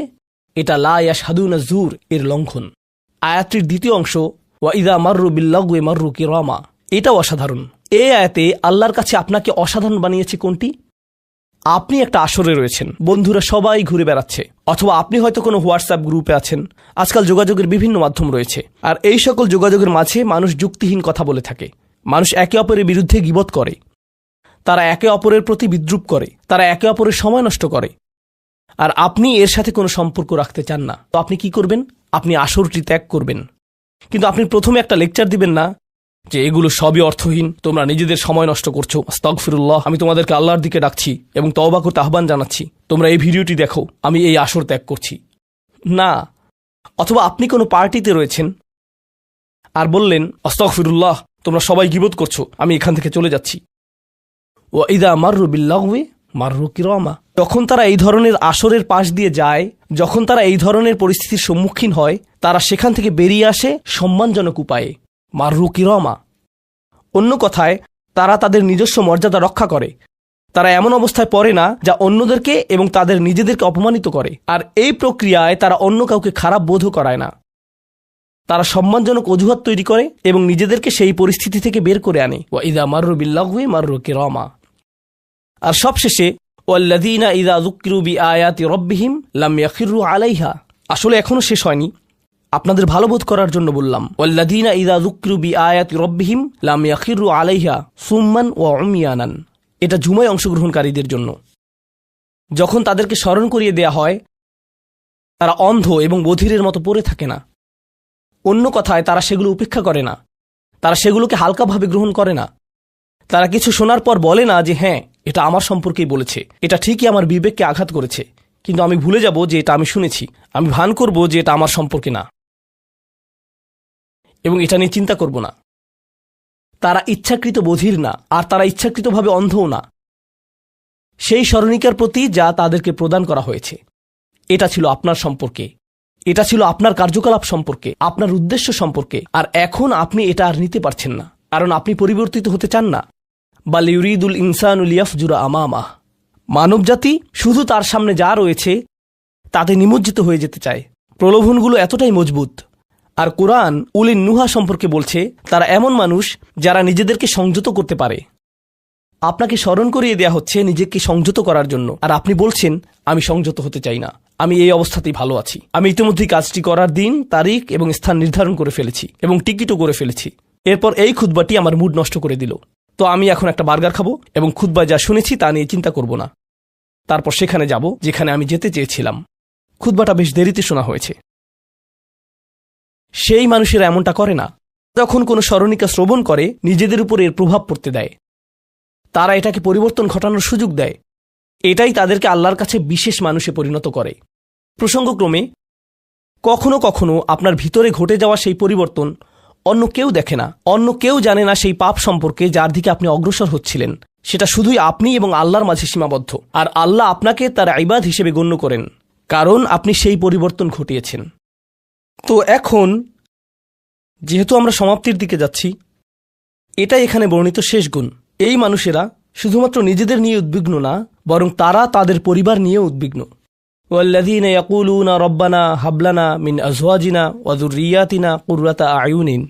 এটা লা ইয়াশহাদুনা যুর এর লঙ্ঘন। আয়াতটির দ্বিতীয় অংশ ওয়া ইযা মাররু বিল্লাগwi মাররু কিরামা, এটাও অসাধারণ। এই আয়াতে আল্লাহর কাছে আপনাকে অসাধারণ বানিয়েছে কোনটি? আপনি একটা আসরে রয়েছেন, বন্ধুরা সবাই ঘুরে বেড়াচ্ছে, অথবা আপনি হয়তো কোনো হোয়াটসঅ্যাপ গ্রুপে আছেন। আজকাল যোগাযোগের বিভিন্ন মাধ্যম রয়েছে, আর এই সকল যোগাযোগের মাঝে মানুষ যুক্তিহীন কথা বলে থাকে। মানুষ একে অপরের বিরুদ্ধে গীবত করে, তারা একে অপরের প্রতি বিদ্রুপ করে, তারা একে অপরের সময় নষ্ট করে। আর আপনি এর সাথে কোনো সম্পর্ক রাখতে চান না, তো আপনি কি করবেন? আপনি আসরটি ত্যাগ করবেন। কিন্তু আপনি প্রথমে একটা লেকচার দিবেন না যে এগুলো সবই অর্থহীন, তোমরা নিজেদের সময় নষ্ট করছো, আস্তাগফিরুল্লাহ, আমি তোমাদেরকে আল্লাহর দিকে ডাকছি এবং তওবা করতে আহ্বান জানাচ্ছি, তোমরা এই ভিডিওটি দেখো, আমি এই আসর ত্যাগ করছি না। অথবা আপনি কোনো পার্টিতে রয়েছেন আর বললেন আস্তাগফিরুল্লাহ, তোমরা সবাই গীবত করছো, আমি এখান থেকে চলে যাচ্ছি। ওয়া ইযা মাররু বিল্লাগwi মাররু কিরামা, যখন তারা এই ধরনের আসরের পাশ দিয়ে যায়, যখন তারা এই ধরনের পরিস্থিতির সম্মুখীন হয়, তারা সেখান থেকে বেরিয়ে আসে সম্মানজনক উপায়ে, মাররু কিরামা। অন্য কথায়, তারা তাদের নিজস্ব মর্যাদা রক্ষা করে। তারা এমন অবস্থায় পড়ে না যা অন্যদেরকে এবং তাদের নিজেদেরকে অপমানিত করে। আর এই প্রক্রিয়ায় তারা অন্য কাউকে খারাপ বোধও করায় না। তারা সম্মানজনক অজুহাত তৈরি করে এবং নিজেদেরকে সেই পরিস্থিতি থেকে বের করে আনে। ওয়া ইযা মাররু বিল্লাগwi মাররু কিরামা। আর সবশেষে ওয়াল্লাযীনা ইযা যুকিরু বিআয়াতি রাব্বিহিম লাম ইয়াখিরু আলাইহা। আসলে এখনো শেষ হয়নি, আপনাদের ভালো বোধ করার জন্য বললাম। ওয়াল্লাযীনা ইযা যুকিরু বিআয়াতি রাব্বিহিম লাম ইয়াখিরু আলাইহা সুম্মান ওয়া উমিয়ানান। এটা জুমায় অংশগ্রহণকারীদের জন্য। যখন তাদেরকে স্মরণ করিয়ে দেয়া হয়, তারা অন্ধ এবং বধিরের মতো পড়ে থাকে না। অন্য কথায়, তারা সেগুলো উপেক্ষা করে না, তারা সেগুলোকে হালকাভাবে গ্রহণ করে না। তারা কিছু শোনার পর বলে না যে হ্যাঁ, এটা আমার সম্পর্কেই বলেছে, এটা ঠিকই আমার বিবেককে আঘাত করেছে, কিন্তু আমি ভুলে যাব যে এটা আমি শুনেছি। আমি ভান করব যে এটা আমার সম্পর্কে না এবং এটা নিয়ে চিন্তা করব না। তারা ইচ্ছাকৃত বধির না, আর তারা ইচ্ছাকৃতভাবে অন্ধও না। সেই স্মরণিকার প্রতি যা তাদেরকে প্রদান করা হয়েছে, এটা ছিল আপনার সম্পর্কে, এটা ছিল আপনার কার্যকলাপ সম্পর্কে, আপনার উদ্দেশ্য সম্পর্কে। আর এখন আপনি এটা আর নিতে পারছেন না, কারণ আপনি পরিবর্তিত হতে চান না। বাল ইউরিদুল ইনসানু লিয়াফজুরা আমামাহ। মানবজাতি শুধু তার সামনে যা রয়েছে তাতে নিমজ্জিত হয়ে যেতে চায়। প্রলোভনগুলো এতটাই মজবুত। আর কোরআন উলিন নুহা সম্পর্কে বলছে, তারা এমন মানুষ যারা নিজেদেরকে সংযত করতে পারে। আপনাকে স্মরণ করিয়ে দেয়া হচ্ছে নিজেকে সংযত করার জন্য, আর আপনি বলছেন আমি সংযত হতে চাই না, আমি এই অবস্থাতেই ভালো আছি। আমি ইতিমধ্যেই কাজটি করার দিন, তারিখ এবং স্থান নির্ধারণ করে ফেলেছি এবং টিকিটও করে ফেলেছি। এরপর এই খুতবাটি আমার মুড নষ্ট করে দিল, তো আমি এখন একটা বার্গার খাবো এবং খুতবায় যা শুনেছি তা নিয়ে চিন্তা করব না। তারপর সেখানে যাব যেখানে আমি যেতে চেয়েছিলাম। খুতবাটা বেশ দেরিতে শোনা হয়েছে। সেই মানুষেরা এমনটা করে না। যখন কোনো স্মরণিকা শ্রবণ করে, নিজেদের উপর এর প্রভাব পড়তে দেয়, তারা এটাকে পরিবর্তন ঘটানোর সুযোগ দেয়। এটাই তাদেরকে আল্লাহর কাছে বিশেষ মানুষে পরিণত করে। প্রসঙ্গক্রমে, কখনো কখনো আপনার ভিতরে ঘটে যাওয়া সেই পরিবর্তন অন্য কেউ দেখে না, অন্য কেউ জানে না সেই পাপ সম্পর্কে যার দিকে আপনি অগ্রসর হচ্ছিলেন। সেটা শুধুই আপনি এবং আল্লাহর মাঝে সীমাবদ্ধ। আর আল্লাহ আপনাকে তার ইবাদ হিসেবে গণ্য করেন, কারণ আপনি সেই পরিবর্তন ঘটিয়েছেন। তো এখন যেহেতু আমরা সমাপ্তির দিকে যাচ্ছি, এটাই এখানে বর্ণিত শেষ গুণ। এই মানুষেরা শুধুমাত্র নিজেদের নিয়ে উদ্বিগ্ন না, বরং তারা তাদের পরিবার নিয়ে উদ্বিগ্ন। ওয়াল্লাযীনা ইয়াকুলুনা রব্বানা হাবলানা মিন আজওয়াজিনা ওয়া যুররিয়াতিনা কুররাতা আয়ুনিন।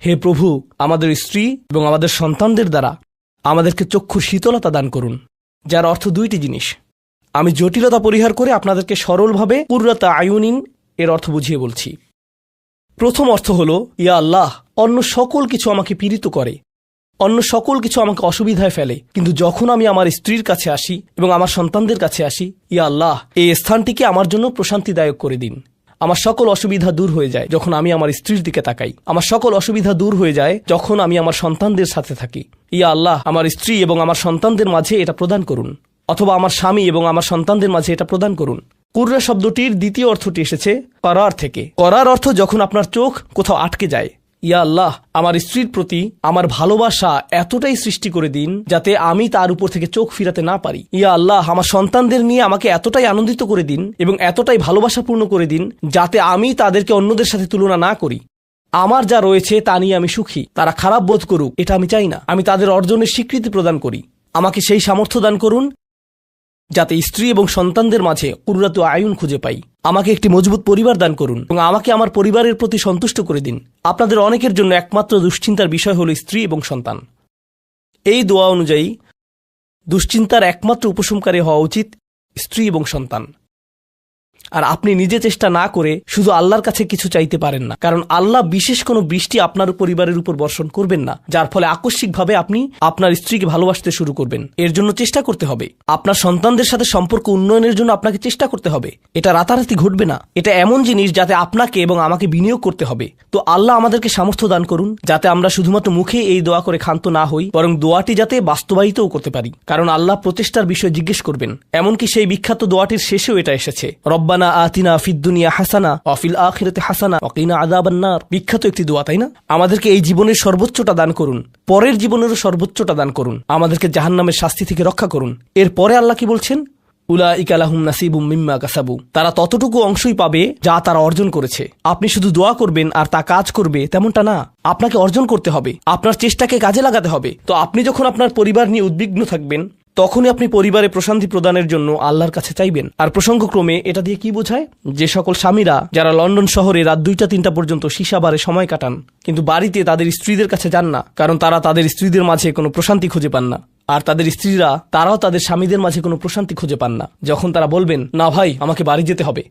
হে প্রভু, আমাদের স্ত্রী এবং আমাদের সন্তানদের দ্বারা আমাদেরকে চক্ষুর শীতলতা দান করুন। যার অর্থ দুইটি জিনিস। আমি জটিলতা পরিহার করে আপনাদেরকে সরলভাবে কুররাতা আয়ুনিন এর অর্থ বুঝিয়ে বলছি। প্রথম অর্থ হল, ইয়া আল্লাহ, অন্য সকল কিছু আমাকে পীড়িত করে, অন্য সকল কিছু আমাকে অসুবিধায় ফেলে, কিন্তু যখন আমি আমার স্ত্রীর কাছে আসি এবং আমার সন্তানদের কাছে আসি, ইয়া আল্লাহ, এই স্থানটিকে আমার জন্য প্রশান্তিদায়ক করে দিন। আমার সকল অসুবিধা দূর হয়ে যায় যখন আমি আমার স্ত্রীর দিকে তাকাই। আমার সকল অসুবিধা দূর হয়ে যায় যখন আমি আমার সন্তানদের সাথে থাকি। ইয়া আল্লাহ, আমার স্ত্রী এবং আমার সন্তানদের মাঝে এটা প্রদান করুন, অথবা আমার স্বামী এবং আমার সন্তানদের মাঝে এটা প্রদান করুন। কুররা শব্দটির দ্বিতীয় অর্থটি এসেছে করার থেকে। করার অর্থ যখন আপনার চোখ কোথাও আটকে যায়। ইয়া আল্লাহ, আমার স্ত্রীর প্রতি আমার ভালোবাসা এতটাই সৃষ্টি করে দিন যাতে আমি তার উপর থেকে চোখ ফিরাতে না পারি। ইয়া আল্লাহ, আমার সন্তানদের নিয়ে আমাকে এতটাই আনন্দিত করে দিন এবং এতটাই ভালোবাসাপূর্ণ করে দিন যাতে আমি তাদেরকে অন্যদের সাথে তুলনা না করি। আমার যা রয়েছে তা নিয়ে আমি সুখী, তারা খারাপ বোধ করুক এটা আমি চাই না। আমি তাদের অর্জনের স্বীকৃতি প্রদান করি। আমাকে সেই সামর্থ্য দান করুন যাতে স্ত্রী এবং সন্তানদের মাঝে কুররাতু আয়ুন খুঁজে পাই। আমাকে একটি মজবুত পরিবার দান করুন এবং আমাকে আমার পরিবারের প্রতি সন্তুষ্ট করে দিন। আপনাদের অনেকের জন্য একমাত্র দুশ্চিন্তার বিষয় হল স্ত্রী এবং সন্তান। এই দোয়া অনুযায়ী দুশ্চিন্তার একমাত্র উপশমকারী হওয়া উচিত স্ত্রী এবং সন্তান। আর আপনি নিজে চেষ্টা না করে শুধু আল্লাহর কাছে কিছু চাইতে পারেন না, কারণ আল্লাহ বিশেষ কোনো বৃষ্টি আপনার পরিবারের উপর বর্ষণ করবেন না যার ফলে আকস্মিকভাবে আপনি আপনার স্ত্রীকে ভালোবাসতে শুরু করবেন। এর জন্য চেষ্টা করতে হবে। আপনার সন্তানদের সাথে সম্পর্ক উন্নয়নের জন্য আপনাকে চেষ্টা করতে হবে। এটা রাতারাতি ঘটবে না। এটা এমন জিনিস যাতে আপনাকে এবং আমাকে বিনিয়োগ করতে হবে। তো আল্লাহ আমাদেরকে সামর্থ্য দান করুন যাতে আমরা শুধুমাত্র মুখে এই দোয়া করে ক্ষান্ত না হই, বরং দোয়াটি যাতে বাস্তবায়িতও করতে পারি, কারণ আল্লাহ প্রচেষ্টার বিষয়ে জিজ্ঞেস করবেন। এমনকি সেই বিখ্যাত দোয়াটির শেষেও এটা এসেছে, রব্বানা আতিনা ফিদ দুনিয়া হাসানা ওয়া ফিল আখিরাতি হাসানা ওয়া কিনা আযাবান নার। বিখ্যাত একটি দোয়া, তাই না? আমাদেরকে এই জীবনের সর্বোচ্চটা দান করুন, পরের জীবনেরও সর্বোচ্চটা দান করুন, আমাদেরকে জাহান্নামের শাস্তি থেকে রক্ষা করুন। এরপরে আল্লাহ কি বলছেন? উলাইকা লাহুম নাসিবুম মিম্মা কাসাবু। তারা ততটুকু অংশই পাবে যা তারা অর্জন করেছে। আপনি শুধু দোয়া করবেন আর তা কাজ করবে তেমনটা না। আপনাকে অর্জন করতে হবে, আপনার চেষ্টাকে কাজে লাগাতে হবে। তো আপনি যখন আপনার পরিবার নিয়ে উদ্বিগ্ন থাকবেন তখনই আপনি পরিবারে প্রশান্তি প্রদানের জন্য আল্লাহর কাছে চাইবেন। আর প্রসঙ্গক্রমে এটা দিয়ে কি বোঝায়? যে সকল স্বামীরা যারা লন্ডন শহরে রাত 2টা-3টা পর্যন্ত সীসা বারে সময় কাটান কিন্তু বাড়িতে তাদের স্ত্রীদের কাছে যান না, কারণ তারা তাদের স্ত্রীদের মাঝে কোনো প্রশান্তি খুঁজে পান না। আর তাদের স্ত্রীরা তারাও তাদের স্বামীদের মাঝে কোনো প্রশান্তি খুঁজে পান না। যখন তারা বলবেন, না ভাই আমাকে বাড়ি যেতে হবে,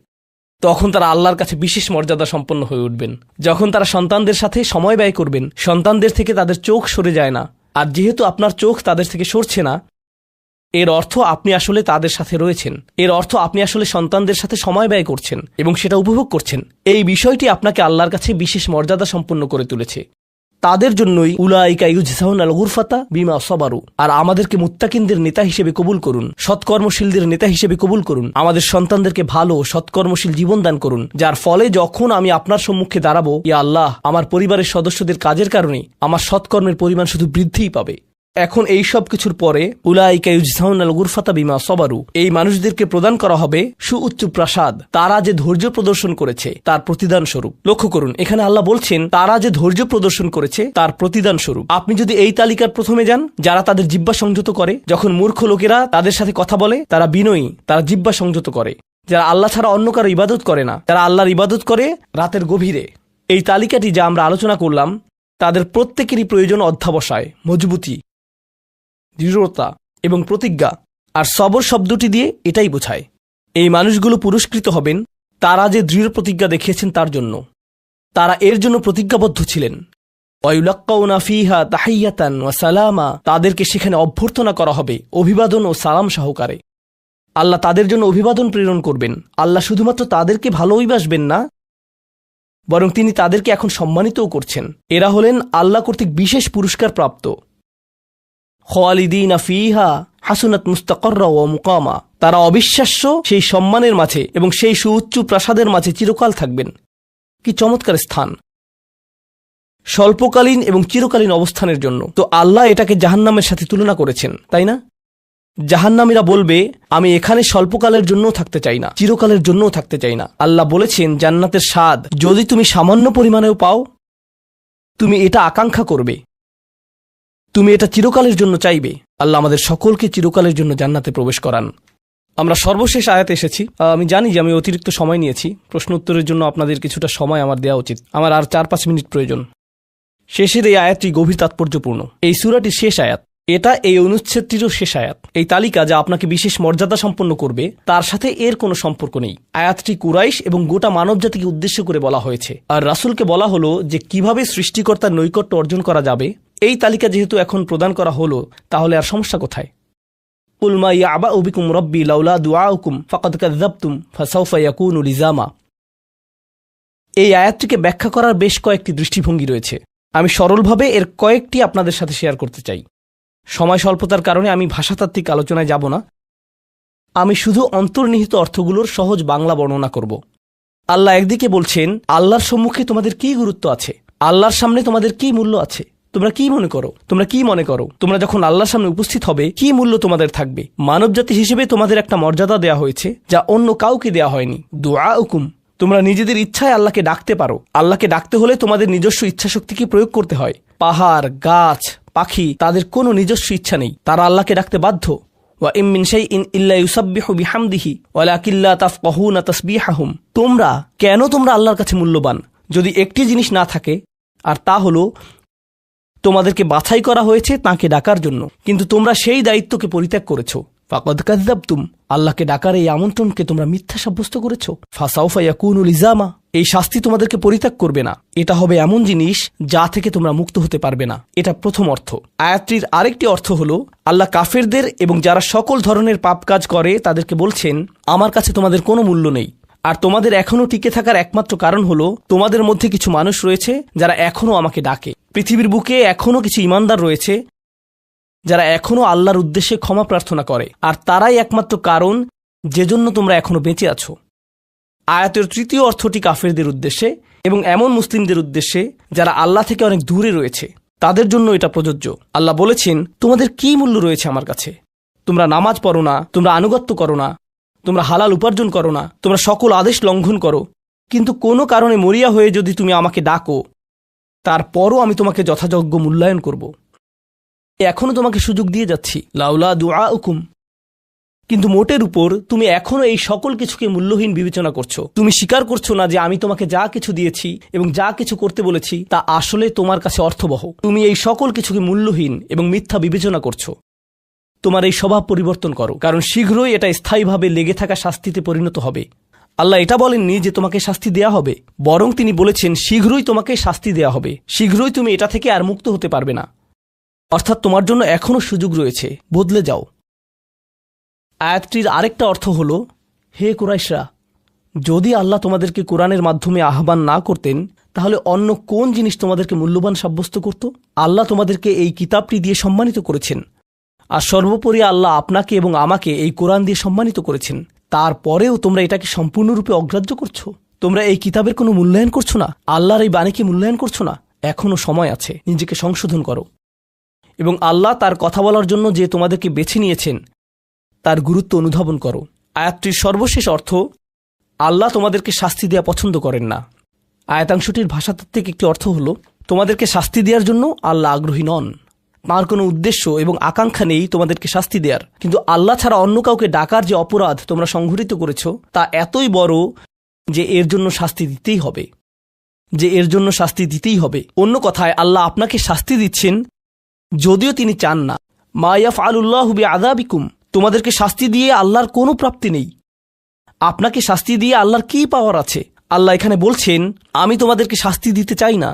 তখন তারা আল্লাহর কাছে বিশেষ মর্যাদা সম্পন্ন হয়ে উঠবেন। যখন তারা সন্তানদের সাথে সময় ব্যয় করবেন, সন্তানদের থেকে তাদের চোখ সরে যায় না। আর যেহেতু আপনার চোখ তাদের থেকে সরছে না, এর অর্থ আপনি আসলে তাদের সাথে রয়েছেন। এর অর্থ আপনি আসলে সন্তানদের সাথে সময় ব্যয় করছেন এবং সেটা উপভোগ করছেন। এই বিষয়টি আপনাকে আল্লাহর কাছে বিশেষ মর্যাদা সম্পন্ন করে তুলেছে। তাদের জন্যই উলাইকা ইউজজাউনাল গুরফাতা বিমা সাবারু। আর আমাদেরকে মুত্তাকিনদের নেতা হিসেবে কবুল করুন, সৎকর্মশীলদের নেতা হিসেবে কবুল করুন। আমাদের সন্তানদেরকে ভালো সৎকর্মশীল জীবন দান করুন, যার ফলে যখন আমি আপনার সম্মুখে দাঁড়াবো, ইয়া আল্লাহ, আমার পরিবারের সদস্যদের কাজের কারণে আমার সৎকর্মের পরিমাণ শুধু বৃদ্ধিই পাবে। এখন এই সব কিছুর পরে উলাইকা ইউজজাউনাল গুরফাতা বিমা সাবারু, এই মানুষদেরকে প্রদান করা হবে সুউচ্চ প্রাসাদ, তারা যে ধৈর্য প্রদর্শন করেছে তার প্রতিদান স্বরূপ। লক্ষ্য করুন, এখানে আল্লাহ বলছেন তারা যে ধৈর্য প্রদর্শন করেছে তার প্রতিদান স্বরূপ। আপনি যদি এই তালিকার প্রথমে যান, যারা তাদের জিহ্বা সংযত করে, যখন মূর্খ লোকেরা তাদের সাথে কথা বলে তারা বিনয়ী, তারা জিহ্বা সংযত করে, যারা আল্লাহ ছাড়া অন্য কারো ইবাদত করে না, তারা আল্লাহর ইবাদত করে রাতের গভীরে। এই তালিকাটি যা আমরা আলোচনা করলাম তাদের প্রত্যেকেরই প্রয়োজন অধ্যাবসায়, মজবুতি, দৃঢ়তা এবং প্রতিজ্ঞা। আর সবর শব্দটি দিয়ে এটাই বোঝায়। এই মানুষগুলো পুরস্কৃত হবেন তারা যে দৃঢ় প্রতিজ্ঞা দেখিয়েছেন তার জন্য। তারা এর জন্য প্রতিজ্ঞাবদ্ধ ছিলেন। ওয়ায়ুলাক্কাউনা ফিহা তাহিয়াতান ওয়া সালামা, তাদেরকে সেখানে অভ্যর্থনা করা হবে অভিবাদন ও সালাম সহকারে। আল্লাহ তাদের জন্য অভিবাদন প্রেরণ করবেন। আল্লাহ শুধুমাত্র তাদেরকে ভালোবাসবেন না, বরং তিনি তাদেরকে এখন সম্মানিতও করছেন। এরা হলেন আল্লাহ কর্তৃক বিশেষ পুরস্কার প্রাপ্ত। খালিদিনা ফিহা হাসুনাত মুস্তাকাররা ওয়া মুকামা, তারা অবিশ্বাস্য সেই সম্মানের মাঝে এবং সেই সুউচ্চ প্রাসাদের মাঝে চিরকাল থাকবেন। কি চমৎকার স্থান! স্বল্পকালীন এবং চিরকালীন অবস্থানের জন্য। তো আল্লাহ এটাকে জাহান্নামের সাথে তুলনা করেছেন, তাই না? জাহান্নামীরা বলবে, আমি এখানে স্বল্পকালের জন্যও থাকতে চাই না, চিরকালের জন্যও থাকতে চাই না। আল্লাহ বলেছেন, জান্নাতের স্বাদ যদি তুমি সামান্য পরিমাণেও পাও, তুমি এটা আকাঙ্ক্ষা করবে, তুমি এটা চিরকালের জন্য চাইবে। আল্লাহ আমাদের সকলকে চিরকালের জন্য জান্নাতে প্রবেশ করান। আমরা সর্বশেষ আয়াতে এসেছি। আমি জানি যে আমি অতিরিক্ত সময় নিয়েছি, প্রশ্ন উত্তরের জন্য আপনাদের কিছুটা সময় আমার দেওয়া উচিত। আমার আর 4-5 মিনিট প্রয়োজন। শেষের এই আয়াতটি গভীর তাৎপর্যপূর্ণ। এই সূরাটির শেষ আয়াত, এটা এই অনুচ্ছেদটিরও শেষ আয়াত। এই তালিকা যা আপনাকে বিশেষ মর্যাদা সম্পন্ন করবে তার সাথে এর কোনো সম্পর্ক নেই। আয়াতটি কুরাইশ এবং গোটা মানবজাতিকে উদ্দেশ্য করে বলা হয়েছে, আর রাসূলকে বলা হলো যে কিভাবে সৃষ্টিকর্তার নৈকট্য অর্জন করা যাবে। এই তালিকা যেহেতু এখন প্রদান করা হলো, তাহলে আর সমস্যা কোথায়? কুল মা ইয়াবাউ বিকুম রাব্বি লাউলা দুআউকুম ফাকাদ কাযযাবতুম ফাসাউফা ইয়াকুনু লিজামা। এই আয়াতটিকে ব্যাখ্যা করার বেশ কয়েকটি দৃষ্টিভঙ্গি রয়েছে। আমি সরলভাবে এর কয়েকটি আপনাদের সাথে শেয়ার করতে চাই। সময় স্বল্পতার কারণে আমি ভাষাতাত্ত্বিক আলোচনায় যাব না। আমি শুধু অন্তর্নিহিত অর্থগুলোর সহজ বাংলা বর্ণনা করব। আল্লাহ একদিকে বলছেন, আল্লাহর সম্মুখে তোমাদের কি গুরুত্ব আছে, আল্লাহর সামনে তোমাদের কি মূল্য আছে, তোমরা কি মনে করো, তোমরা যখন আল্লাহর সামনে উপস্থিত হবে কি মূল্য তোমাদের থাকবে। মানবজাতি হিসেবে তোমাদের একটা মর্যাদা দেয়া হয়েছে যা অন্য কাউকে দেয়া হয়নি। দুআউকুম, তোমরা নিজেদের ইচ্ছায় আল্লাহকে ডাকতে পারো। আল্লাহকে ডাকতে হলে তোমাদের নিজস্ব ইচ্ছাশক্তিকে প্রয়োগ করতে হয়। পাহাড়, গাছ, পাখি, তাদের কোনো নিজস্ব ইচ্ছা নেই, তারা আল্লাহকে ডাকতে বাধ্য। ওয়া ইম মিন শাইইন ইল্লা ইউসাব্বিহু বিহামদিহি ওয়ালাকিন লা তাফকাহুনা তাসবিহাহুম। তোমরা আল্লাহর কাছে মূল্যবান যদি একটি জিনিস না থাকে, আর তা হলো তোমাদেরকে বাছাই করা হয়েছে তাঁকে ডাকার জন্য, কিন্তু তোমরা সেই দায়িত্বকে পরিত্যাগ করেছো। ফাকাদ কাযযাবতুম, আল্লাহকে ডাকার এই আমন্ত্রণকে তোমরা মিথ্যা সাব্যস্ত করেছো। ফাসাউফা ইয়াকুনু লিজামা, এই শাস্তি তোমাদেরকে পরিত্যাগ করবে না। এটা হবে এমন জিনিস যা থেকে তোমরা মুক্ত হতে পারবে না। এটা প্রথম অর্থ। আয়াতটির আরেকটি অর্থ হলো, আল্লাহ কাফেরদের এবং যারা সকল ধরনের পাপ কাজ করে তাদেরকে বলছেন, আমার কাছে তোমাদের কোনো মূল্য নেই, আর তোমাদের এখনও টিকে থাকার একমাত্র কারণ হলো তোমাদের মধ্যে কিছু মানুষ রয়েছে যারা এখনও আমাকে ডাকে। পৃথিবীর বুকে এখনও কিছু ঈমানদার রয়েছে যারা এখনও আল্লাহর উদ্দেশ্যে ক্ষমা প্রার্থনা করে, আর তারাই একমাত্র কারণ যে জন্য তোমরা এখনও বেঁচে আছো। আয়াতের তৃতীয় অর্থটি কাফেরদের উদ্দেশ্যে এবং এমন মুসলিমদের উদ্দেশ্যে যারা আল্লাহ থেকে অনেক দূরে রয়েছে, তাদের জন্য এটা প্রযোজ্য। আল্লাহ বলেছেন, তোমাদের কি মূল্য রয়েছে আমার কাছে? তোমরা নামাজ পড়ো না, তোমরা আনুগত্য করো না, তোমরা হালাল উপার্জন করো না, তোমরা সকল আদেশ লঙ্ঘন করো, কিন্তু কোনো কারণে মরিয়া হয়ে যদি তুমি আমাকে ডাকো, তারপরও আমি তোমাকে যথাযোগ্য মূল্যায়ন করব। এখনও তোমাকে সুযোগ দিয়ে যাচ্ছি, লাউলা দুআউকুম, কিন্তু মোটের উপর তুমি এখনও এই সকল কিছুকে মূল্যহীন বিবেচনা করছো। তুমি স্বীকার করছো না যে আমি তোমাকে যা কিছু দিয়েছি এবং যা কিছু করতে বলেছি তা আসলে তোমার কাছে অর্থবহ। তুমি এই সকল কিছুকে মূল্যহীন এবং মিথ্যা বিবেচনা করছো। তোমার এই স্বভাব পরিবর্তন করো, কারণ শীঘ্রই এটা স্থায়ীভাবে লেগে থাকা শাস্তিতে পরিণত হবে। আল্লাহ এটা বলেননি যে তোমাকে শাস্তি দেয়া হবে, বরং তিনি বলেছেন শীঘ্রই তোমাকে শাস্তি দেয়া হবে, শীঘ্রই তুমি এটা থেকে আর মুক্ত হতে পারবে না। অর্থাৎ তোমার জন্য এখনও সুযোগ রয়েছে, বদলে যাও। আয়াতটির আরেকটা অর্থ হলো, হে কুরাইশরা, যদি আল্লাহ তোমাদেরকে কোরআনের মাধ্যমে আহ্বান না করতেন তাহলে অন্য কোন জিনিস তোমাদেরকে মূল্যবান সাব্যস্ত করত? আল্লাহ তোমাদেরকে এই কিতাবটি দিয়ে সম্মানিত করেছেন, আর সর্বোপরি আল্লাহ আপনাকে এবং আমাকে এই কোরআন দিয়ে সম্মানিত করেছেন। তারপরেও তোমরা এটাকে সম্পূর্ণরূপে অগ্রাহ্য করছো। তোমরা এই কিতাবের কোনো মূল্যায়ন করছো না, আল্লাহর এই বাণীকে মূল্যায়ন করছো না। এখনও সময় আছে, নিজেকে সংশোধন করো। এবং আল্লাহ তার কথা বলার জন্য যে তোমাদেরকে বেছে নিয়েছেন তার গুরুত্ব অনুধাবন করো। আয়াতটির সর্বশেষ অর্থ, আল্লাহ তোমাদেরকে শাস্তি দেওয়া পছন্দ করেন না। আয়াতাংশটির ভাষাতাত্ত্বিক একটি অর্থ হলো, তোমাদেরকে শাস্তি দেওয়ার জন্য আল্লাহ আগ্রহী নন। তাঁর কোনো উদ্দেশ্য এবং আকাঙ্ক্ষা নেই তোমাদেরকে শাস্তি দেওয়ার, কিন্তু আল্লাহ ছাড়া অন্য কাউকে ডাকার যে অপরাধ তোমরা সংঘটিত করেছ তা এতই বড় যে এর জন্য শাস্তি দিতেই হবে। অন্য কথায়, আল্লাহ আপনাকে শাস্তি দিচ্ছেন যদিও তিনি চান না। মা ইয়াফআলুল্লাহু বিআযাবিকুম, তোমাদেরকে শাস্তি দিয়ে আল্লাহর কোনো প্রাপ্তি নেই। আপনাকে শাস্তি দিয়ে আল্লাহর কী পাওয়ার আছে? আল্লাহ এখানে বলছেন, আমি তোমাদেরকে শাস্তি দিতে চাই না,